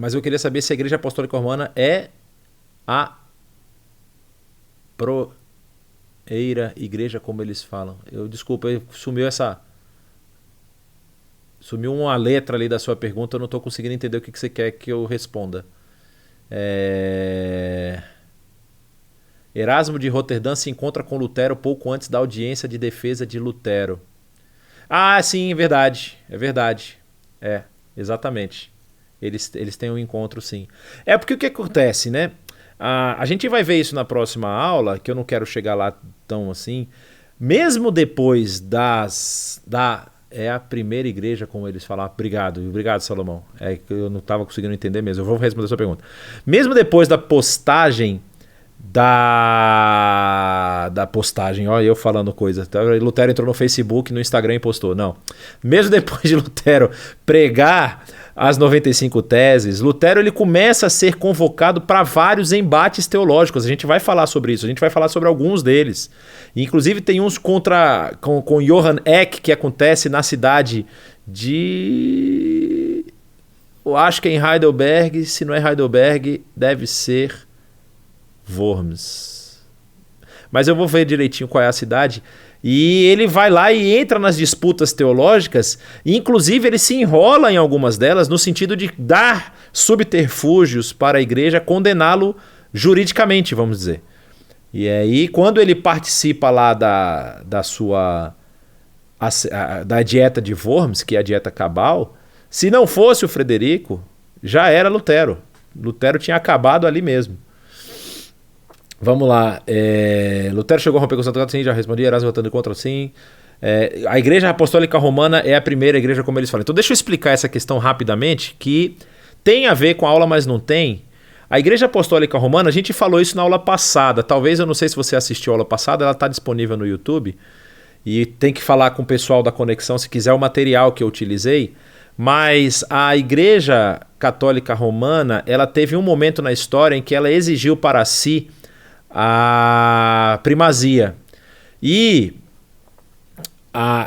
mas eu queria saber se a Igreja Apostólica Romana é a proeira igreja, como eles falam. Desculpa, sumiu uma letra ali da sua pergunta, eu não estou conseguindo entender o que você quer que eu responda. Erasmo de Roterdã se encontra com Lutero pouco antes da audiência de defesa de Lutero. Sim, é verdade. Exatamente. Eles têm um encontro, sim. Porque o que acontece, né? A gente vai ver isso na próxima aula, que eu não quero chegar lá tão assim. Mesmo depois é a primeira igreja, como eles falam. Obrigado, Salomão. Eu não estava conseguindo entender mesmo. Eu vou responder a sua pergunta. Mesmo depois da postagem da postagem, olha eu falando coisa. Lutero entrou no Facebook, no Instagram e postou. Não. Mesmo depois de Lutero pregar as 95 teses, Lutero ele começa a ser convocado para vários embates teológicos. A gente vai falar sobre isso, a gente vai falar sobre alguns deles. Inclusive tem uns com Johann Eck, que acontece na cidade de... Eu acho que é em Heidelberg. Se não é Heidelberg, deve ser Worms. Mas eu vou ver direitinho qual é a cidade. E ele vai lá e entra nas disputas teológicas, e inclusive ele se enrola em algumas delas no sentido de dar subterfúgios para a igreja, condená-lo juridicamente, vamos dizer. E aí, quando ele participa lá da dieta de Worms, que é a dieta cabal, se não fosse o Frederico, já era Lutero. Lutero tinha acabado ali mesmo. Vamos lá. Lutero chegou a romper com o Santo Católico? Sim, já respondi. Erasmo votando contra? Sim. A Igreja Apostólica Romana é a primeira igreja, como eles falam. Então deixa eu explicar essa questão rapidamente, que tem a ver com a aula, mas não tem. A Igreja Apostólica Romana, a gente falou isso na aula passada. Talvez, eu não sei se você assistiu a aula passada, ela está disponível no YouTube. E tem que falar com o pessoal da Conexão se quiser o material que eu utilizei. Mas a Igreja Católica Romana, ela teve um momento na história em que ela exigiu para si a primazia. E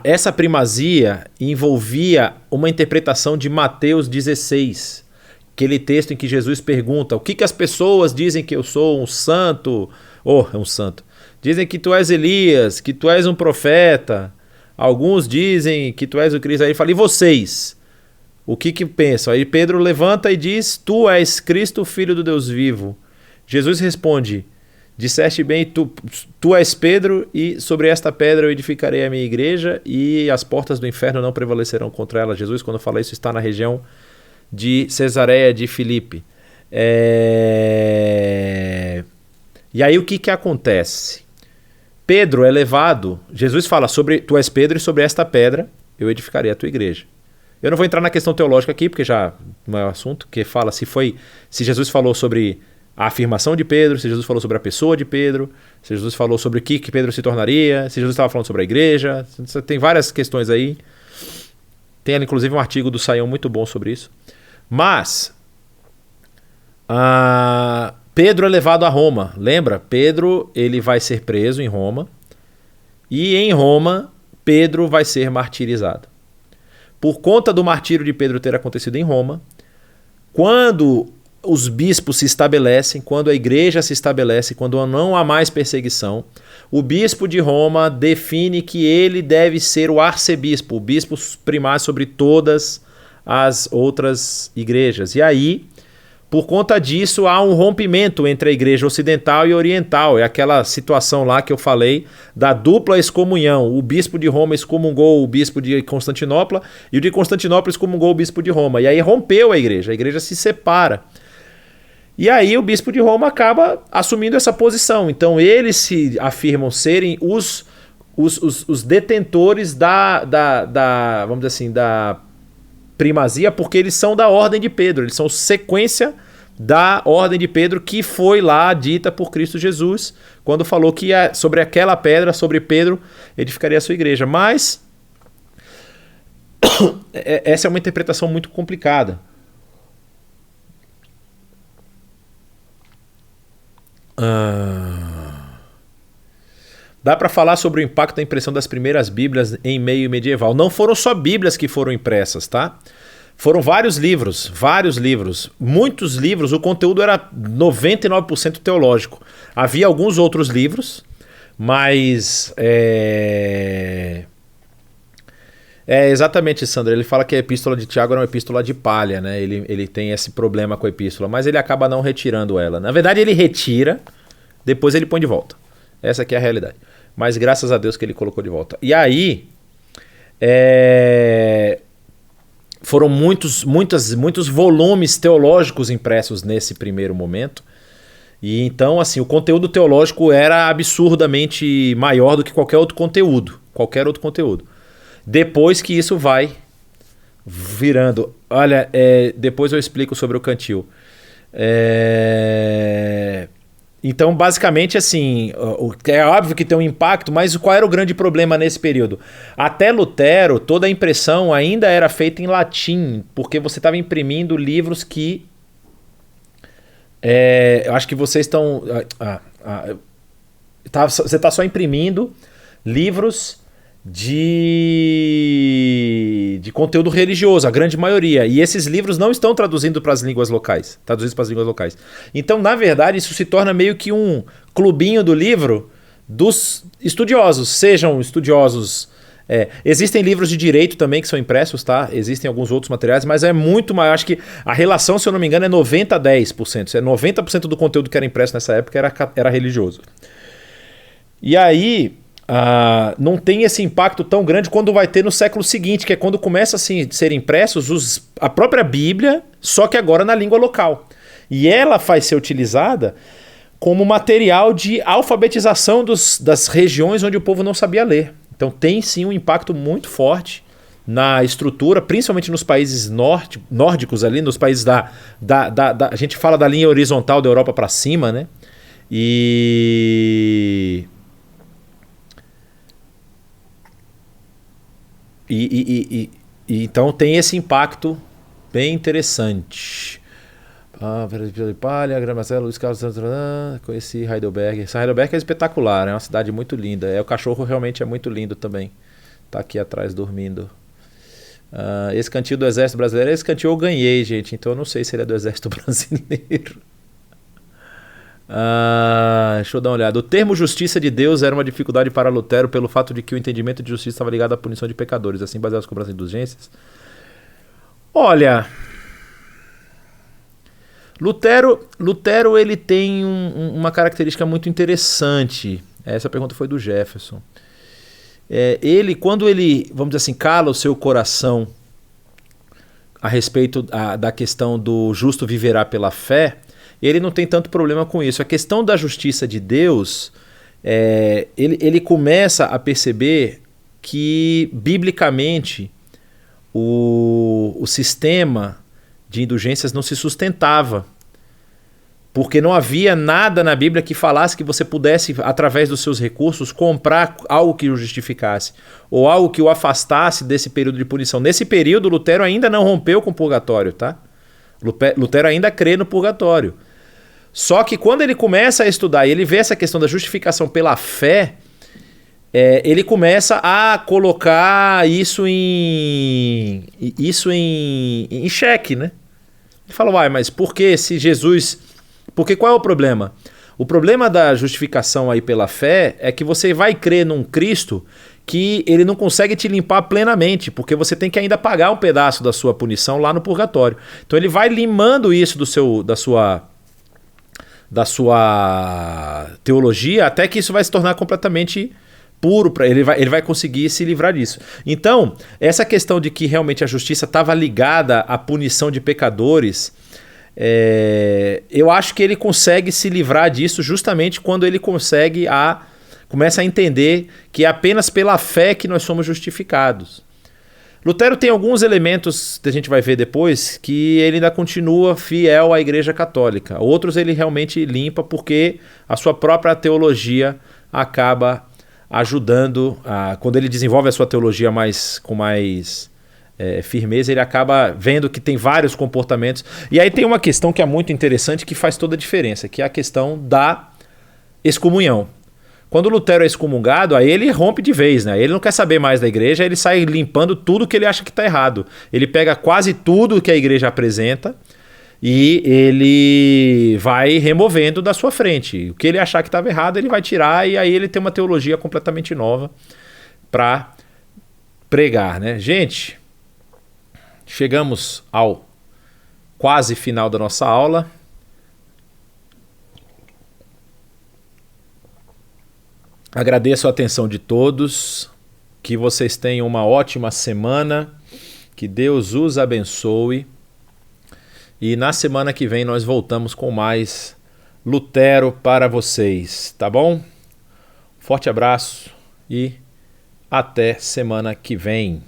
essa primazia envolvia uma interpretação de Mateus 16, aquele texto em que Jesus pergunta: o que as pessoas dizem que eu sou? Um santo? Um santo. Dizem que tu és Elias, que tu és um profeta. Alguns dizem que tu és o Cristo. Aí ele fala: e vocês? O que pensam? Aí Pedro levanta e diz: tu és Cristo, filho do Deus vivo. Jesus responde: disseste bem, tu és Pedro, e sobre esta pedra eu edificarei a minha igreja, e as portas do inferno não prevalecerão contra ela. Jesus, quando fala isso, está na região de Cesareia de Filipe. E aí o que acontece? Pedro é levado, Jesus fala sobre tu és Pedro, e sobre esta pedra eu edificarei a tua igreja. Eu não vou entrar na questão teológica aqui, porque já não é o assunto, que fala se Jesus falou sobre a afirmação de Pedro, se Jesus falou sobre a pessoa de Pedro, se Jesus falou sobre o que Pedro se tornaria, se Jesus estava falando sobre a igreja. Tem várias questões aí. Tem inclusive um artigo do Saião muito bom sobre isso. Mas Pedro é levado a Roma. Lembra? Pedro ele vai ser preso em Roma. E em Roma, Pedro vai ser martirizado. Por conta do martírio de Pedro ter acontecido em Roma, quando os bispos se estabelecem, quando a igreja se estabelece, quando não há mais perseguição, o bispo de Roma define que ele deve ser o arcebispo, o bispo primário sobre todas as outras igrejas. E aí, por conta disso, há um rompimento entre a igreja ocidental e oriental. É aquela situação lá que eu falei da dupla excomunhão. O bispo de Roma excomungou o bispo de Constantinopla e o de Constantinopla excomungou o bispo de Roma. E aí rompeu a igreja se separa. E aí o bispo de Roma acaba assumindo essa posição. Então eles se afirmam serem os detentores vamos dizer assim, da primazia, porque eles são da ordem de Pedro, eles são sequência da ordem de Pedro que foi lá dita por Cristo Jesus, quando falou que sobre aquela pedra, sobre Pedro, edificaria a sua igreja. Mas essa é uma interpretação muito complicada. Dá para falar sobre o impacto da impressão das primeiras Bíblias em meio medieval. Não foram só Bíblias que foram impressas, tá? Foram vários livros, muitos livros. O conteúdo era 99% teológico. Havia alguns outros livros, mas exatamente, Sandra. Ele fala que a epístola de Tiago era uma epístola de palha, né? Ele tem esse problema com a epístola, mas ele acaba não retirando ela. Na verdade, ele retira, depois ele põe de volta. Essa aqui é a realidade. Mas graças a Deus que ele colocou de volta. E aí, foram muitos volumes teológicos impressos nesse primeiro momento. E então, assim, o conteúdo teológico era absurdamente maior do que qualquer outro conteúdo. Depois que isso vai virando... Olha, depois eu explico sobre o cantil. Então, basicamente, assim, é óbvio que tem um impacto, mas qual era o grande problema nesse período? Até Lutero, toda a impressão ainda era feita em latim, porque você estava imprimindo livros que... eu acho que vocês estão... você está só imprimindo livros de conteúdo religioso, a grande maioria. E esses livros não estão traduzidos para as línguas locais. Então, na verdade, isso se torna meio que um clubinho do livro dos estudiosos. Sejam estudiosos... existem livros de direito também que são impressos, tá? Existem alguns outros materiais, mas é muito maior. Acho que a relação, se eu não me engano, é 90% a 10%. 90% do conteúdo que era impresso nessa época era religioso. E aí... não tem esse impacto tão grande quando vai ter no século seguinte, que é quando começa a ser impressos a própria Bíblia, só que agora na língua local. E ela vai ser utilizada como material de alfabetização das regiões onde o povo não sabia ler. Então tem sim um impacto muito forte na estrutura, principalmente nos países nórdicos ali, nos países a gente fala da linha horizontal da Europa para cima, né? E então tem esse impacto bem interessante. Palha, Gramacela, Luiz Carlos Santana, conheci Heidelberg. Essa Heidelberg é espetacular, é uma cidade muito linda. O cachorro realmente é muito lindo também. Tá aqui atrás dormindo. Esse cantinho do Exército Brasileiro, esse cantinho eu ganhei, gente. Então eu não sei se ele é do Exército Brasileiro. Deixa eu dar uma olhada. O termo justiça de Deus era uma dificuldade para Lutero pelo fato de que o entendimento de justiça estava ligado à punição de pecadores, assim baseado nas cobranças de indulgências. Olha, Lutero ele tem uma característica muito interessante. Essa pergunta foi do Jefferson. Quando ele, vamos dizer assim, cala o seu coração a respeito da questão do justo viverá pela fé, ele não tem tanto problema com isso. A questão da justiça de Deus, ele começa a perceber que, biblicamente, o sistema de indulgências não se sustentava. Porque não havia nada na Bíblia que falasse que você pudesse, através dos seus recursos, comprar algo que o justificasse, ou algo que o afastasse desse período de punição. Nesse período, Lutero ainda não rompeu com o purgatório, tá? Lutero ainda crê no purgatório. Só que quando ele começa a estudar e ele vê essa questão da justificação pela fé, ele começa a colocar isso em xeque, né? Ele fala, uai, mas por que se Jesus... Porque qual é o problema? O problema da justificação aí pela fé é que você vai crer num Cristo que ele não consegue te limpar plenamente, porque você tem que ainda pagar um pedaço da sua punição lá no purgatório. Então ele vai limando isso da sua teologia até que isso vai se tornar completamente puro, ele vai conseguir se livrar disso. Então, essa questão de que realmente a justiça estava ligada à punição de pecadores, eu acho que ele consegue se livrar disso justamente quando ele começa a entender que é apenas pela fé que nós somos justificados. Lutero tem alguns elementos que a gente vai ver depois que ele ainda continua fiel à Igreja Católica. Outros ele realmente limpa porque a sua própria teologia acaba ajudando, quando ele desenvolve a sua teologia com mais firmeza, ele acaba vendo que tem vários comportamentos. E aí tem uma questão que é muito interessante que faz toda a diferença, que é a questão da excomunhão. Quando Lutero é excomungado, aí ele rompe de vez, né? Ele não quer saber mais da igreja, ele sai limpando tudo que ele acha que está errado. Ele pega quase tudo que a igreja apresenta e ele vai removendo da sua frente. O que ele achar que estava errado, ele vai tirar e aí ele tem uma teologia completamente nova para pregar, né? Gente, chegamos ao quase final da nossa aula. Agradeço a atenção de todos, que vocês tenham uma ótima semana, que Deus os abençoe. E na semana que vem nós voltamos com mais Lutero para vocês, tá bom? Forte abraço e até semana que vem.